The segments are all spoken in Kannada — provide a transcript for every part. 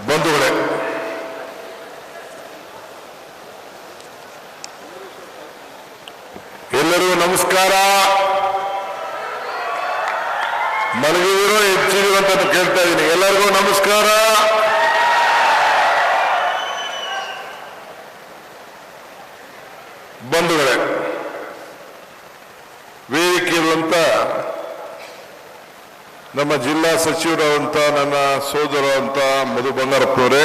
ಬಂಧುಗಳೇ, ಎಲ್ಲರಿಗೂ ನಮಸ್ಕಾರ. ಮಲಗಿದಿರೋ ಹೆಚ್ಚಿದಿರೋ ಅಂತ ಕೇಳ್ತಾ ಇದ್ದೀನಿ. ಎಲ್ಲರಿಗೂ ನಮಸ್ಕಾರ. ಬಂಧುಗಳೇ, ವೇದಿಕೆಯಲ್ಲಂತ ನಮ್ಮ ಜಿಲ್ಲಾ ಸಚಿವರಂತ ನನ್ನ ಸೋದರ ಅಂತ ಮಧು ಬಂಗಾರಪ್ಪನವರೇ,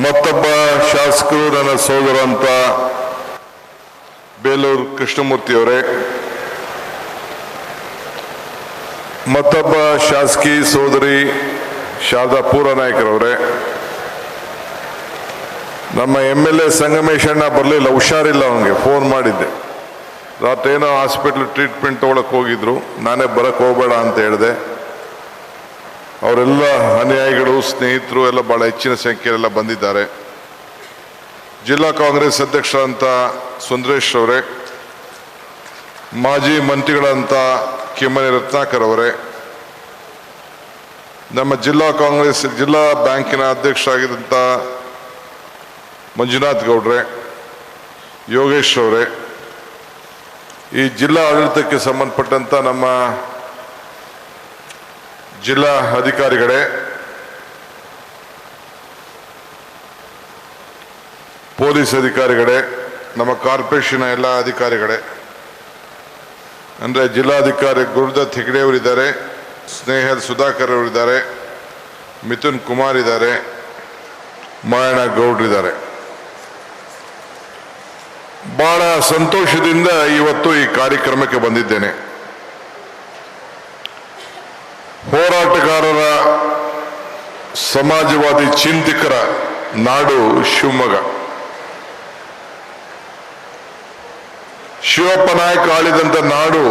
ಮತ್ತೊಬ್ಬ ಶಾಸಕರು ನನ್ನ ಸೋದರ ಅಂತ ಬೇಲೂರು ಕೃಷ್ಣಮೂರ್ತಿಯವರೇ, ಮತ್ತೊಬ್ಬ ಶಾಸಕಿ ಸೋದರಿ ಶಾರದಾ ಪೂರನಾಯಕರವರೇ, ನಮ್ಮ MLA ಸಂಗಮೇಶಣ್ಣ ಬರಲಿಲ್ಲ, ಹುಷಾರಿಲ್ಲ, ಅವನಿಗೆ ಫೋನ್ ಮಾಡಿದ್ದೆ. ರಾತ್ರಿ ಏನೋ ಹಾಸ್ಪಿಟ್ಲ್ ಟ್ರೀಟ್ಮೆಂಟ್ ತೊಗೊಳಕ್ಕೆ ಹೋಗಿದ್ರು, ನಾನೇ ಬರಕ್ಕೆ ಹೋಗಬೇಡ ಅಂತ ಹೇಳಿದೆ. ಅವರೆಲ್ಲ ಅನುಯಾಯಿಗಳು ಸ್ನೇಹಿತರು ಎಲ್ಲ ಭಾಳ ಹೆಚ್ಚಿನ ಸಂಖ್ಯೆಯಲ್ಲೆಲ್ಲ ಬಂದಿದ್ದಾರೆ. ಜಿಲ್ಲಾ ಕಾಂಗ್ರೆಸ್ ಅಧ್ಯಕ್ಷರಂತ ಸುಂದರೇಶ್ ಅವರೇ, ಮಾಜಿ ಮಂತ್ರಿಗಳಂತ ಕಿಮ್ಮನೆ ರತ್ನಾಕರ್ ಅವರೇ, ನಮ್ಮ ಜಿಲ್ಲಾ ಕಾಂಗ್ರೆಸ್ ಜಿಲ್ಲಾ ಬ್ಯಾಂಕಿನ ಅಧ್ಯಕ್ಷರಾಗಿದ್ದಂಥ ಮಂಜುನಾಥ್ ಗೌಡ್ರೆ, ಯೋಗೇಶ್ ಅವರೇ, ಈ ಜಿಲ್ಲಾ ಆಡಳಿತಕ್ಕೆ ಸಂಬಂಧಪಟ್ಟಂತ ನಮ್ಮ ಜಿಲ್ಲಾ ಅಧಿಕಾರಿಗಳೇ, ಪೊಲೀಸ್ ಅಧಿಕಾರಿಗಳೇ, ನಮ್ಮ ಕಾರ್ಪೊರೇಷನ್ ಎಲ್ಲ ಅಧಿಕಾರಿಗಳೇ, ಅಂದರೆ ಜಿಲ್ಲಾಧಿಕಾರಿ ಗುರುದತ್ ಹೆಗ್ಡೆ ಅವರಿದ್ದಾರೆ, ಸ್ನೇಹಲ್ ಸುಧಾಕರ್ ಅವರಿದ್ದಾರೆ, ಮಿಥುನ್ ಕುಮಾರ್ ಇದ್ದಾರೆ, ಮಾಯಣ್ಣ ಗೌಡ್ರಿದ್ದಾರೆ. ಬಹಳ ಸಂತೋಷದಿಂದ ಇವತ್ತು ಈ ಕಾರ್ಯಕ್ರಮಕ್ಕೆ ಬಂದಿದ್ದೇನೆ. ಹೋರಾಟಗಾರರ ಸಮಾಜವಾದಿ ಚಿಂತಕರ ನಾಡು ಶಿವಮೊಗ್ಗ. ಶಿವಪ್ಪ ನಾಯಕ ಆಳಿದಂಥ ನಾಡು,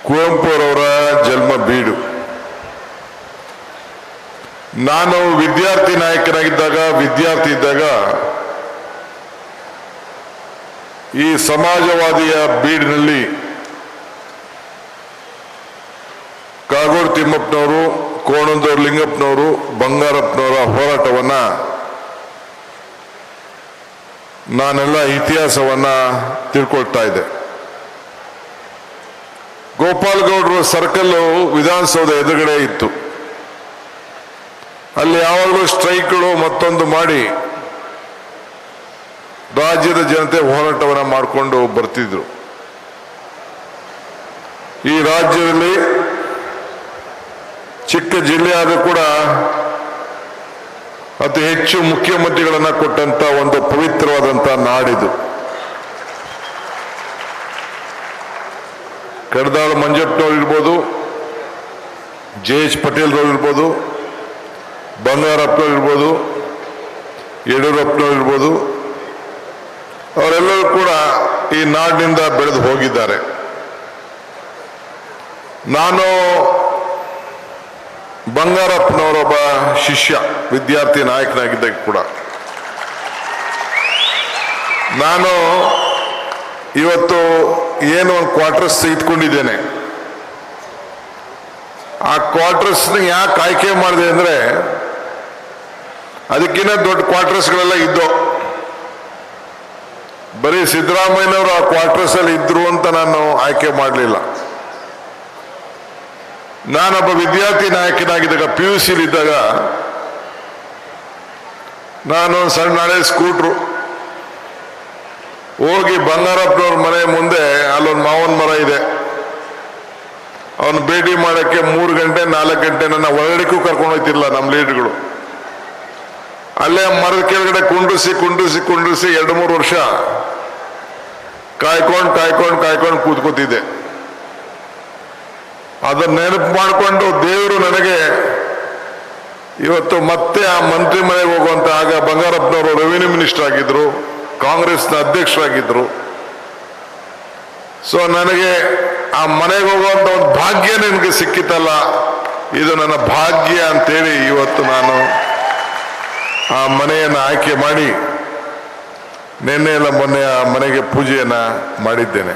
ಕುವೆಂಪುರವರ ಜನ್ಮ ಬೀಡು. ನಾನು ವಿದ್ಯಾರ್ಥಿ ನಾಯಕನಾಗಿದ್ದಾಗ, ವಿದ್ಯಾರ್ಥಿ ಇದ್ದಾಗ ಈ ಸಮಾಜವಾದಿಯ ಬೀಡಿನಲ್ಲಿ ಕಾಗೋಡು ತಿಮ್ಮಪ್ಪನವರು, ಕೋಣಂದೂರು ಲಿಂಗಪ್ಪನವರು, ಬಂಗಾರಪ್ಪನವರ ಹೋರಾಟವನ್ನ ನಾನೆಲ್ಲ ಇತಿಹಾಸವನ್ನ ತಿಳ್ಕೊಳ್ತಾ ಇದ್ದೆ. ಗೋಪಾಲ್ ಗೌಡರು ಸರ್ಕಲ್ಲು ವಿಧಾನಸೌಧ ಎದುರುಗಡೆ ಇತ್ತು. ಅಲ್ಲಿ ಯಾವಾಗಲೂ ಸ್ಟ್ರೈಕ್ಗಳು ಮತ್ತೊಂದು ಮಾಡಿ ರಾಜ್ಯದ ಜನತೆ ಹೋರಾಟವನ್ನು ಮಾಡಿಕೊಂಡು ಬರ್ತಿದ್ರು. ಈ ರಾಜ್ಯದಲ್ಲಿ ಚಿಕ್ಕ ಜಿಲ್ಲೆ ಆದರೂ ಕೂಡ ಅತಿ ಹೆಚ್ಚು ಮುಖ್ಯಮಂತ್ರಿಗಳನ್ನ ಕೊಟ್ಟಂತ ಒಂದು ಪವಿತ್ರವಾದಂತ ನಾಡಿದು. ಕಡದಾಳು ಮಂಜಪ್ಪನವ್ರು ಇರ್ಬೋದು, JH ಪಟೇಲ್ರವ್ರು ಇರ್ಬೋದು, ಬಂಗಾರಪ್ಪನವ್ರು ಇರ್ಬೋದು, ಯಡಿಯೂರಪ್ಪನವ್ರು ಇರ್ಬೋದು, ಅವರೆಲ್ಲರೂ ಕೂಡ ಈ ನಾಡಿನಿಂದ ಬೆಳೆದು ಹೋಗಿದ್ದಾರೆ. ನಾನು ಬಂಗಾರಪ್ಪನವರೊಬ್ಬ ಶಿಷ್ಯ, ವಿದ್ಯಾರ್ಥಿ ನಾಯಕನಾಗಿದ್ದಾಗ ಕೂಡ ನಾನು ಇವತ್ತು ಏನು ಒಂದು ಕ್ವಾರ್ಟರ್ಸ್ ಇಟ್ಕೊಂಡಿದ್ದೇನೆ. ಆ ಕ್ವಾರ್ಟರ್ಸ್ನ ಯಾಕೆ ಆಯ್ಕೆ ಮಾಡಿದೆ ಅಂದರೆ, ಅದಕ್ಕಿಂತ ದೊಡ್ಡ ಕ್ವಾರ್ಟರ್ಸ್ಗಳೆಲ್ಲ ಇದ್ದೋ. ಬರೀ ಸಿದ್ದರಾಮಯ್ಯನವರು ಆ ಕ್ವಾರ್ಟರ್ಸ್ ಅಲ್ಲಿ ಇದ್ರು ಅಂತ ನಾನು ಆಯ್ಕೆ ಮಾಡಲಿಲ್ಲ. ನಾನೊಬ್ಬ ವಿದ್ಯಾರ್ಥಿ ನಾಯಕನಾಗಿದ್ದಾಗ, PUC ಇದ್ದಾಗ, ನಾನು ಸಣ್ಣ ನಾಳೆ ಸ್ಕೂಟ್ರು ಹೋಗಿ ಬಂಗಾರಪ್ಪನವ್ರ ಮನೆ ಮುಂದೆ ಅಲ್ಲೊಂದು ಮಾವನ ಮರ ಇದೆ, ಅವನು ಭೇಟಿ ಮಾಡೋಕ್ಕೆ 3 ಗಂಟೆ 4 ಗಂಟೆ ನನ್ನ ಒಳಗಡೆಗೂ ಕರ್ಕೊಂಡು ಹೋಗ್ತಿರ್ಲಿಲ್ಲ ನಮ್ಮ ಲೀಡರ್ಗಳು. ಅಲ್ಲೇ ಮರದ ಕೆಳಗಡೆ ಕುಂಡ್ರಿಸಿ 2-3 ವರ್ಷ ಕಾಯ್ಕೊಂಡು ಕೂತ್ಕೋತಿದ್ದೆ. ಅದನ್ನ ನೆನಪು ಮಾಡಿಕೊಂಡು ದೇವರು ನನಗೆ ಇವತ್ತು ಮತ್ತೆ ಆ ಮಂತ್ರಿ ಮನೆಗೆ ಹೋಗುವಂತ, ಆಗ ಬಂಗಾರಪ್ಪನವರು ರೆವಿನ್ಯೂ ಮಿನಿಸ್ಟರ್ ಆಗಿದ್ರು, ಕಾಂಗ್ರೆಸ್ನ ಅಧ್ಯಕ್ಷರಾಗಿದ್ರು. ಸೊ ನನಗೆ ಆ ಮನೆಗೆ ಹೋಗುವಂತ ಒಂದು ಭಾಗ್ಯ ನನಗೆ ಸಿಕ್ಕಿತಲ್ಲ, ಇದು ನನ್ನ ಭಾಗ್ಯ ಅಂತೇಳಿ ಇವತ್ತು ನಾನು ಆ ಮನೆಯನ್ನು ಆಯ್ಕೆ ಮಾಡಿ ನಿನ್ನೆ ಎಲ್ಲ ಮೊನ್ನೆ ಆ ಮನೆಗೆ ಪೂಜೆಯನ್ನ ಮಾಡಿದ್ದೇನೆ.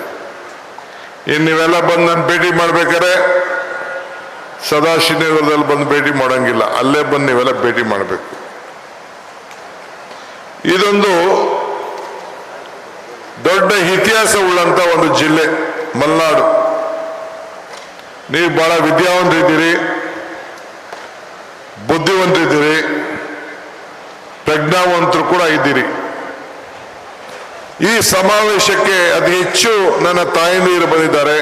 ಇನ್ನು ನೀವೆಲ್ಲ ಬಂದು ನಾನು ಭೇಟಿ ಮಾಡ್ಬೇಕಾದ್ರೆ ಸದಾಶಿವನಗರದಲ್ಲಿ ಬಂದು ಭೇಟಿ ಮಾಡೋಂಗಿಲ್ಲ, ಅಲ್ಲೇ ಬಂದು ನೀವೆಲ್ಲ ಭೇಟಿ ಮಾಡಬೇಕು. ಇದೊಂದು ದೊಡ್ಡ ಇತಿಹಾಸ ಉಳ್ಳಂತ ಒಂದು ಜಿಲ್ಲೆ ಮಲೆನಾಡು. ನೀವು ಬಹಳ ವಿದ್ಯಾವಂತರಿದ್ದೀರಿ, ಬುದ್ಧಿವಂತರಿದ್ದೀರಿ, ಪ್ರಜ್ಞಾವಂತರು ಕೂಡ ಇದ್ದೀರಿ. ಈ ಸಮಾವೇಶಕ್ಕೆ ಅತಿ ಹೆಚ್ಚು ನನ್ನ ತಾಯಂದಿರು ಬಂದಿದ್ದಾರೆ,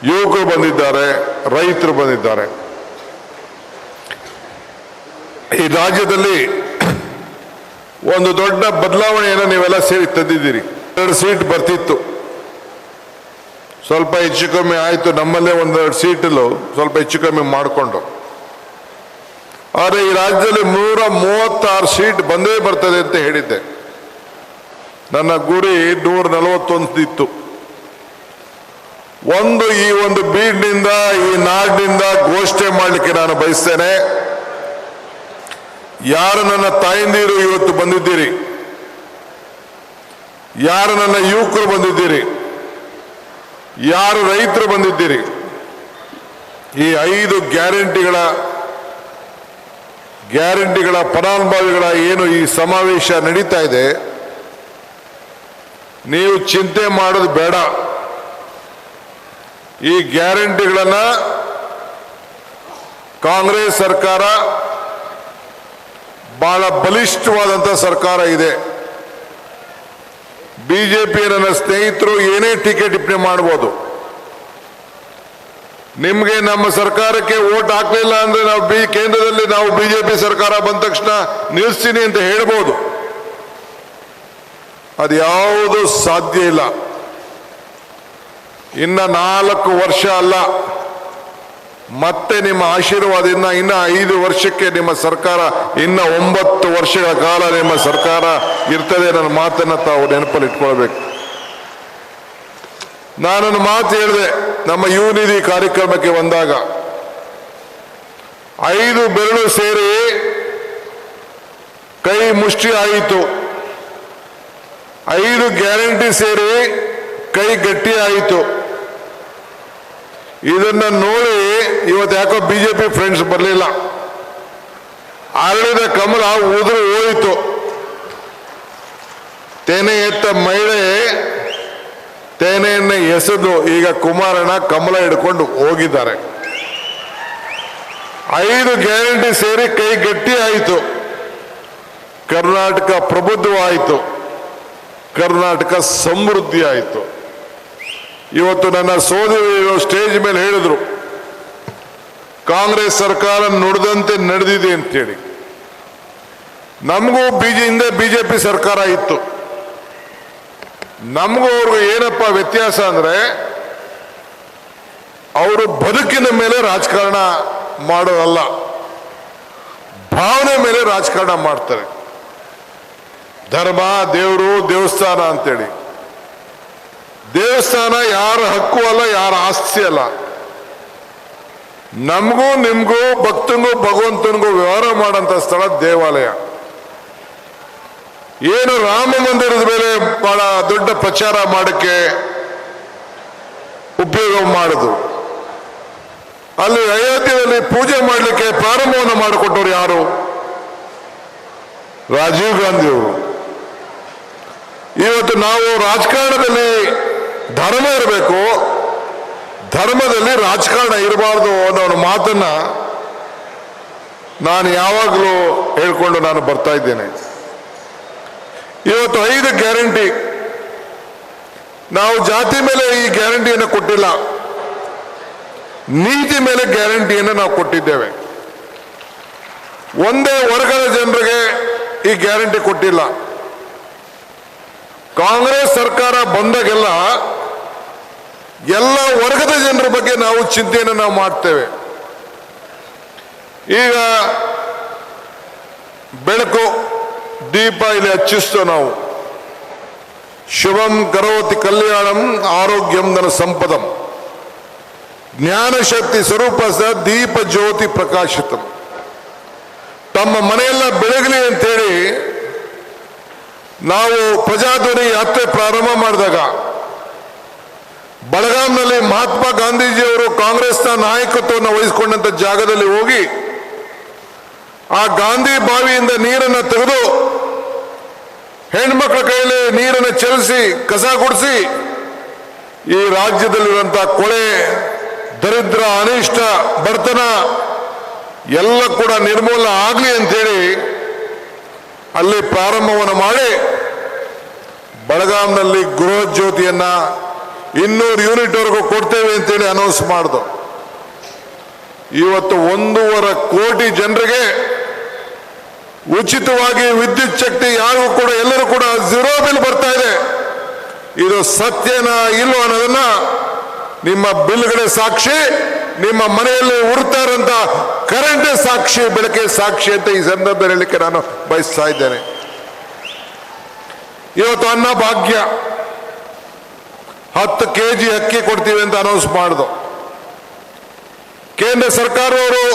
ಯುವಕರು ಬಂದಿದ್ದಾರೆ, ರೈತರು ಬಂದಿದ್ದಾರೆ. ಈ ರಾಜ್ಯದಲ್ಲಿ ಒಂದು ದೊಡ್ಡ ಬದಲಾವಣೆಯನ್ನು ನೀವೆಲ್ಲ ಸೇರಿ ತಂದಿದ್ದೀರಿ. 2 ಸೀಟ್ ಬರ್ತಿತ್ತು, ಸ್ವಲ್ಪ ಹೆಚ್ಚು ಕಮ್ಮಿ ಆಯಿತು. ನಮ್ಮಲ್ಲೇ 1-2 ಸೀಟಲ್ಲೂ ಸ್ವಲ್ಪ ಹೆಚ್ಚು ಕಮ್ಮಿ ಮಾಡಿಕೊಂಡು, ಆದರೆ ಈ ರಾಜ್ಯದಲ್ಲಿ 136 ಸೀಟ್ ಬಂದೇ ಬರ್ತದೆ ಅಂತ ಹೇಳಿದ್ದೆ. ನನ್ನ ಗುರಿ 141 ಇತ್ತು. ಈ ಒಂದು ಬೀಡ್ನಿಂದ, ಈ ನಾಡಿನಿಂದ ಘೋಷಣೆ ಮಾಡಲಿಕ್ಕೆ ನಾನು ಬಯಸ್ತೇನೆ. ಯಾರು ನನ್ನ ತಾಯಂದಿರು ಇವತ್ತು ಬಂದಿದ್ದೀರಿ, ಯಾರು ನನ್ನ ಯುವಕರು ಬಂದಿದ್ದೀರಿ, ಯಾರು ರೈತರು ಬಂದಿದ್ದೀರಿ, ಈ 5 ಗ್ಯಾರಂಟಿಗಳ ಫಲಾನುಭವಿಗಳ ಏನು ಈ ಸಮಾವೇಶ ನಡೀತಾ ಇದೆ, ನೀವು ಚಿಂತೆ ಮಾಡೋದು ಬೇಡ. ಈ ಗ್ಯಾರಂಟಿಗಳನ್ನ ಕಾಂಗ್ರೆಸ್ ಸರ್ಕಾರ ಬಹಳ ಬಲಿಷ್ಠವಾದಂಥ ಸರ್ಕಾರ ಇದೆ. ಬಿಜೆಪಿ ನನ್ನ ಸ್ನೇಹಿತರು ಏನೇ ಟೀಕೆ ಟಿಪ್ಪಣಿ ಮಾಡ್ಬೋದು. ನಿಮಗೆ ನಮ್ಮ ಸರ್ಕಾರಕ್ಕೆ ವೋಟ್ ಹಾಕಲಿಲ್ಲ ಅಂದ್ರೆ ನಾವು ಕೇಂದ್ರದಲ್ಲಿ ನಾವು ಬಿಜೆಪಿ ಸರ್ಕಾರ ಬಂದ ತಕ್ಷಣ ನಿಲ್ಲಿಸ್ತೀನಿ ಅಂತ ಹೇಳ್ಬೋದು. ಅದು ಯಾವುದು ಸಾಧ್ಯ ಇಲ್ಲ. ಇನ್ನ 4 ವರ್ಷ ಅಲ್ಲ, ಮತ್ತೆ ನಿಮ್ಮ ಆಶೀರ್ವಾದದಿಂದ ಇನ್ನ 5 ವರ್ಷಕ್ಕೆ ನಿಮ್ಮ ಸರ್ಕಾರ, ಇನ್ನ 9 ವರ್ಷಗಳ ಕಾಲ ನಿಮ್ಮ ಸರ್ಕಾರ ಇರ್ತದೆ. ನನ್ನ ಮಾತನ್ನ ತಾವು ನೆನಪಲ್ಲಿ ಇಟ್ಕೊಳ್ಬೇಕು. ನಾನೊಂದು ಮಾತು ಹೇಳಿದೆ ನಮ್ಮ ಯುವನಿಧಿ ಕಾರ್ಯಕ್ರಮಕ್ಕೆ ಬಂದಾಗ, 5 ಬೆರಳು ಸೇರಿ ಕೈ ಮುಷ್ಟಿ ಆಯಿತು, 5 ಗ್ಯಾರಂಟಿ ಸೇರಿ ಕೈ ಗಟ್ಟಿ ಆಯಿತು. ಇದನ್ನ ನೋಡಿ ಇವತ್ತು ಯಾಕೋ ಬಿಜೆಪಿ ಫ್ರೆಂಡ್ಸ್ ಬರಲಿಲ್ಲ. ಅರಳಿದ ಕಮಲ ಉದುರು ಹೋಯಿತು. ತೆನೆ ಎತ್ತ ಮಹಿಳೆ ತೆನೆಯನ್ನ ಎಸೆದು ಈಗ ಕುಮಾರಣ್ಣ ಕಮಲ ಹಿಡ್ಕೊಂಡು ಹೋಗಿದ್ದಾರೆ. 5 ಗ್ಯಾರಂಟಿ ಸೇರಿ ಕೈ ಗಟ್ಟಿ ಆಯಿತು. ಕರ್ನಾಟಕ ಪ್ರಬುದ್ಧವಾಯಿತು, ಕರ್ನಾಟಕ ಸಮೃದ್ಧಿ ಆಯಿತು. ಇವತ್ತು ನನ್ನ ಸೋದರಿಯರು ಸ್ಟೇಜ್ ಮೇಲೆ ಹೇಳಿದ್ರು, ಕಾಂಗ್ರೆಸ್ ಸರ್ಕಾರ ನುಡಿದಂತೆ ನಡೆದಿದೆ ಅಂತೇಳಿ. ನಮಗೂ ಹಿಂದೆ ಬಿಜೆಪಿ ಸರ್ಕಾರ ಇತ್ತು. ನಮಗೂ ಅವ್ರಿಗೂ ಏನಪ್ಪ ವ್ಯತ್ಯಾಸ ಅಂದ್ರೆ, ಅವರು ಬದುಕಿನ ಮೇಲೆ ರಾಜಕಾರಣ ಮಾಡೋದಲ್ಲ, ಭಾವನೆ ಮೇಲೆ ರಾಜಕಾರಣ ಮಾಡ್ತಾರೆ. ಧರ್ಮ, ದೇವರು, ದೇವಸ್ಥಾನ ಅಂತೇಳಿ. ದೇವಸ್ಥಾನ ಯಾರ ಹಕ್ಕು ಅಲ್ಲ, ಯಾರ ಆಸ್ತಿ ಅಲ್ಲ. ನಮಗೂ ನಿಮ್ಗೂ ಭಕ್ತನಿಗೂ ಭಗವಂತನಿಗೂ ವ್ಯವಹಾರ ಮಾಡಂತ ಸ್ಥಳ ದೇವಾಲಯ. ಏನು ರಾಮ ಮಂದಿರದ ಮೇಲೆ ಬಹಳ ದೊಡ್ಡ ಪ್ರಚಾರ ಮಾಡಕ್ಕೆ ಉಪಯೋಗ ಮಾಡಿದ್ರು. ಅಲ್ಲಿ ಅಯೋಧ್ಯೆಯಲ್ಲಿ ಪೂಜೆ ಮಾಡಲಿಕ್ಕೆ ಪ್ರಾರಂಭವನ್ನು ಮಾಡಿಕೊಟ್ಟರು ಯಾರು? ರಾಜೀವ್ ಗಾಂಧಿಯವರು. ಇವತ್ತು ನಾವು ರಾಜಕಾರಣದಲ್ಲಿ ಧರ್ಮ ಇರಬೇಕು, ಧರ್ಮದಲ್ಲಿ ರಾಜಕಾರಣ ಇರಬಾರ್ದು ಅನ್ನೋ ಒಂದು ಮಾತನ್ನ ನಾನು ಯಾವಾಗಲೂ ಹೇಳ್ಕೊಂಡು ನಾನು ಬರ್ತಾ ಇದ್ದೇನೆ. ಇವತ್ತು 5 ಗ್ಯಾರಂಟಿ, ನಾವು ಜಾತಿ ಮೇಲೆ ಈ ಗ್ಯಾರಂಟಿಯನ್ನು ಕೊಟ್ಟಿಲ್ಲ, ನೀತಿ ಮೇಲೆ ಗ್ಯಾರಂಟಿಯನ್ನು ನಾವು ಕೊಟ್ಟಿದ್ದೇವೆ. ಒಂದೇ ವರ್ಗದ ಜನರಿಗೆ ಈ ಗ್ಯಾರಂಟಿ ಕೊಟ್ಟಿಲ್ಲ. ಕಾಂಗ್ರೆಸ್ ಸರ್ಕಾರ ಬಂದಾಗೆಲ್ಲ ಎಲ್ಲ ವರ್ಗದ ಜನರ ಬಗ್ಗೆ ನಾವು ಚಿಂತೆಯನ್ನು ನಾವು ಮಾಡ್ತೇವೆ. ಈಗ ಬೆಳಕು ದೀಪ ಇಲ್ಲಿ ಹಚ್ಚಿಸ್ತೇವೆ ನಾವು. ಶುಭಂ ಕರೋತಿ ಕಲ್ಯಾಣಂ ಆರೋಗ್ಯಂ ಧನ ಸಂಪದಂ ಜ್ಞಾನಶಕ್ತಿ ಸ್ವರೂಪ ಸ ದೀಪ ಜ್ಯೋತಿ ಪ್ರಕಾಶಿತಂ. ತಮ್ಮ ಮನೆಯೆಲ್ಲ ಬೆಳಗಲಿ ಅಂತೇಳಿ ನಾವು ಪ್ರಜಾಧ್ವನಿ ಯಾತ್ರೆ ಪ್ರಾರಂಭ ಮಾಡಿದಾಗ ಬೆಳಗಾಂನಲ್ಲಿ ಮಹಾತ್ಮ ಗಾಂಧೀಜಿಯವರು ಕಾಂಗ್ರೆಸ್ನ ನಾಯಕತ್ವವನ್ನು ವಹಿಸಿಕೊಂಡಂತ ಜಾಗದಲ್ಲಿ ಹೋಗಿ ಆ ಗಾಂಧಿ ಬಾವಿಯಿಂದ ನೀರನ್ನು ತೆಗೆದು ಹೆಣ್ಮಕ್ಳ ಕೈಯಲ್ಲಿ ನೀರನ್ನು ಚೆಲ್ಲಿಸಿ ಕಸ ಗುಡಿಸಿ ಈ ರಾಜ್ಯದಲ್ಲಿರುವಂತಹ ಕೊಳೆ, ದರಿದ್ರ, ಅನಿಷ್ಟ, ಬಡತನ ಎಲ್ಲ ಕೂಡ ನಿರ್ಮೂಲನ ಆಗಲಿ ಅಂತೇಳಿ ಅಲ್ಲಿ ಪ್ರಾರಂಭವನ್ನು ಮಾಡಿ ಬೆಳಗಾಂನಲ್ಲಿ ಗೃಹ ಜ್ಯೋತಿಯನ್ನ 200 ಯೂನಿಟ್ ವರೆಗೂ ಕೊಡ್ತೇವೆ ಅಂತೇಳಿ ಅನೌನ್ಸ್ ಮಾಡಿದ್ರು. ಇವತ್ತು 1.5 ಕೋಟಿ ಜನರಿಗೆ ಉಚಿತವಾಗಿ ವಿದ್ಯುತ್ ಶಕ್ತಿ ಯಾರಿಗೂ ಕೂಡ ಎಲ್ಲರೂ ಕೂಡ 0 ಬಿಲ್ ಬರ್ತಾ ಇದೆ. ಇದು ಸತ್ಯನಾ ಇಲ್ಲೋ ಅನ್ನೋದನ್ನ ನಿಮ್ಮ ಬಿಲ್ಗಳೇ ಸಾಕ್ಷಿ, ನಿಮ್ಮ ಮನೆಯಲ್ಲಿ ಉರ್ತಾ ಇರೋಂಥ ಕರೆಂಟ್ ಸಾಕ್ಷಿ, ಬೆಳಕೆ ಸಾಕ್ಷಿ ಅಂತ ಈ ಸಂದರ್ಭದಲ್ಲಿ ಹೇಳಲಿಕ್ಕೆ ನಾನು ಬಯಸ್ತಾ ಇದ್ದೇನೆ. ಇವತ್ತು ಅನ್ನ ಭಾಗ್ಯ 10 kg ಅಕ್ಕಿ ಕೊಡ್ತೀವಿ ಅಂತ ಅನೌನ್ಸ್ ಮಾಡಿದ್ರು. ಕೇಂದ್ರ ಸರ್ಕಾರದವರು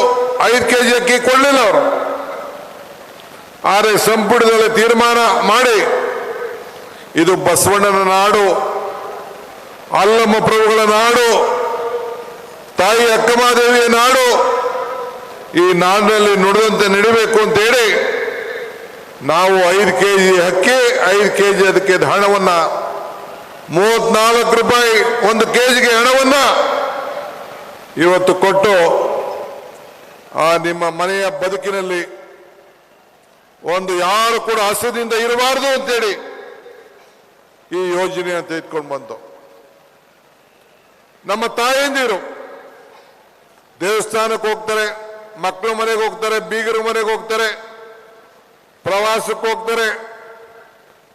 5 kg ಅಕ್ಕಿ ಕೊಡಲಿಲ್ಲ. ಅವರು ಆದರೆ ಸಂಪುಟದಲ್ಲಿ ತೀರ್ಮಾನ ಮಾಡಿ ಇದು ಬಸವಣ್ಣನ ನಾಡು, ಅಲ್ಲಮ್ಮ ಪ್ರಭುಗಳ ನಾಡು, ತಾಯಿ ಅಕ್ಕಮಹಾದೇವಿಯ ನಾಡು, ಈ ನಾಡಿನಲ್ಲಿ ನುಡಿದಂತೆ ನಡಿಬೇಕು ಅಂತೇಳಿ ನಾವು 5 kg ಅಕ್ಕಿ, 5 kg ಅದಕ್ಕೆ ಹಣವನ್ನ 34 ರೂಪಾಯಿ 1 kgಗೆ ಹಣವನ್ನ ಇವತ್ತು ಕೊಟ್ಟು ಆ ನಿಮ್ಮ ಮನೆಯ ಬದುಕಿನಲ್ಲಿ ಒಂದು ಯಾರು ಕೂಡ ಹಸಿದಿಂದ ಇರಬಾರದು ಅಂತೇಳಿ ಈ ಯೋಜನೆಯನ್ನು ತೆಗೆದುಕೊಂಡು ಬಂತು. ನಮ್ಮ ತಾಯಂದಿರು ದೇವಸ್ಥಾನಕ್ಕೆ ಹೋಗ್ತಾರೆ, ಮಕ್ಕಳ ಮನೆಗೆ ಹೋಗ್ತಾರೆ, ಬೀಗರ ಮನೆಗೆ ಹೋಗ್ತಾರೆ, ಪ್ರವಾಸಕ್ಕೆ ಹೋಗ್ತಾರೆ,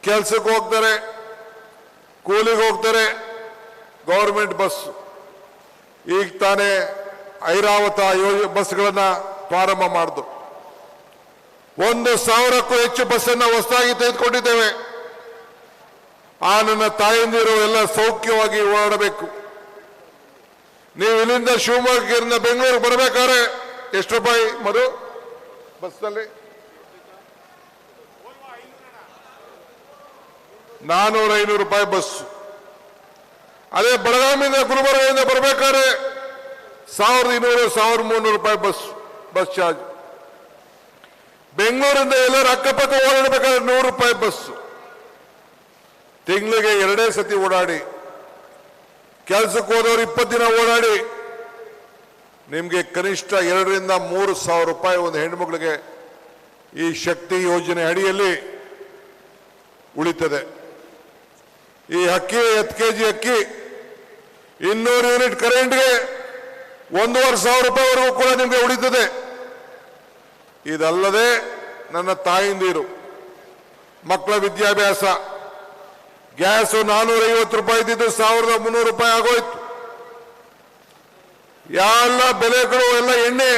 ಕೆಲಸಕ್ಕೆ ಹೋಗ್ತಾರೆ, ಕೂಲಿಗೆ ಹೋಗ್ತಾರೆ. ಗೌರ್ಮೆಂಟ್ ಬಸ್ ಈಗ ತಾನೇ ಐರಾವತ ಬಸ್ಗಳನ್ನ ಪ್ರಾರಂಭ ಮಾಡಿದ್ರು. 1,000ಕ್ಕೂ ಹೆಚ್ಚು ಬಸ್ಸನ್ನು ಹೊಸದಾಗಿ ತೆಗೆದುಕೊಂಡಿದ್ದೇವೆ. ಆ ನನ್ನ ತಾಯಂದಿರು ಎಲ್ಲ ಸೌಖ್ಯವಾಗಿ ಓಡಾಡಬೇಕು. ನೀವು ಇಲ್ಲಿಂದ ಶಿವಮೊಗ್ಗದಿಂದ ಬೆಂಗಳೂರಿಗೆ ಬರಬೇಕಾದ್ರೆ ಎಷ್ಟು ರೂಪಾಯಿ ಮಧು ಬಸ್ನಲ್ಲಿ? 400-500 ರೂಪಾಯಿ ಬಸ್. ಅದೇ ಬೆಳಗಾವಿಯಿಂದ ಗುಲ್ಬರ್ಗದಿಂದ ಬರಬೇಕಾದ್ರೆ 1,200-1,300 ರೂಪಾಯಿ ಬಸ್ ಚಾರ್ಜ್. ಬೆಂಗಳೂರಿಂದ ಎಲ್ಲರೂ ಅಕ್ಕಪಕ್ಕ ಓಡಾಡಬೇಕಾದ್ರೆ 100 ರೂಪಾಯಿ ಬಸ್. ತಿಂಗಳಿಗೆ 2 ಸತಿ ಓಡಾಡಿ, ಕೆಲಸಕ್ಕೆ ಹೋದವರು 20 ದಿನ ಓಡಾಡಿ, ನಿಮಗೆ ಕನಿಷ್ಠ 2,000-3,000 ರೂಪಾಯಿ ಒಂದು ಹೆಣ್ಮಕ್ಳಿಗೆ ಈ ಶಕ್ತಿ ಯೋಜನೆ ಅಡಿಯಲ್ಲಿ ಉಳಿತದೆ. ಈ ಅಕ್ಕಿ 10 kg ಅಕ್ಕಿ 200 ಯೂನಿಟ್ ಕರೆಂಟ್ಗೆ 1,500 ರೂಪಾಯಿವರೆಗೂ ಕೂಡ ನಿಮಗೆ ಉಳಿತದೆ. ಇದಲ್ಲದೆ ನನ್ನ ತಾಯಿಂದಿರು ಮಕ್ಕಳ ವಿದ್ಯಾಭ್ಯಾಸ, ಗ್ಯಾಸ್ 450 ರೂಪಾಯಿ ಇದ್ದಿದ್ದು 1,300 ರೂಪಾಯಿ ಆಗೋಯ್ತು. ಎಲ್ಲ ಬೆಲೆಗಳು ಎಲ್ಲ ಎಣ್ಣೆ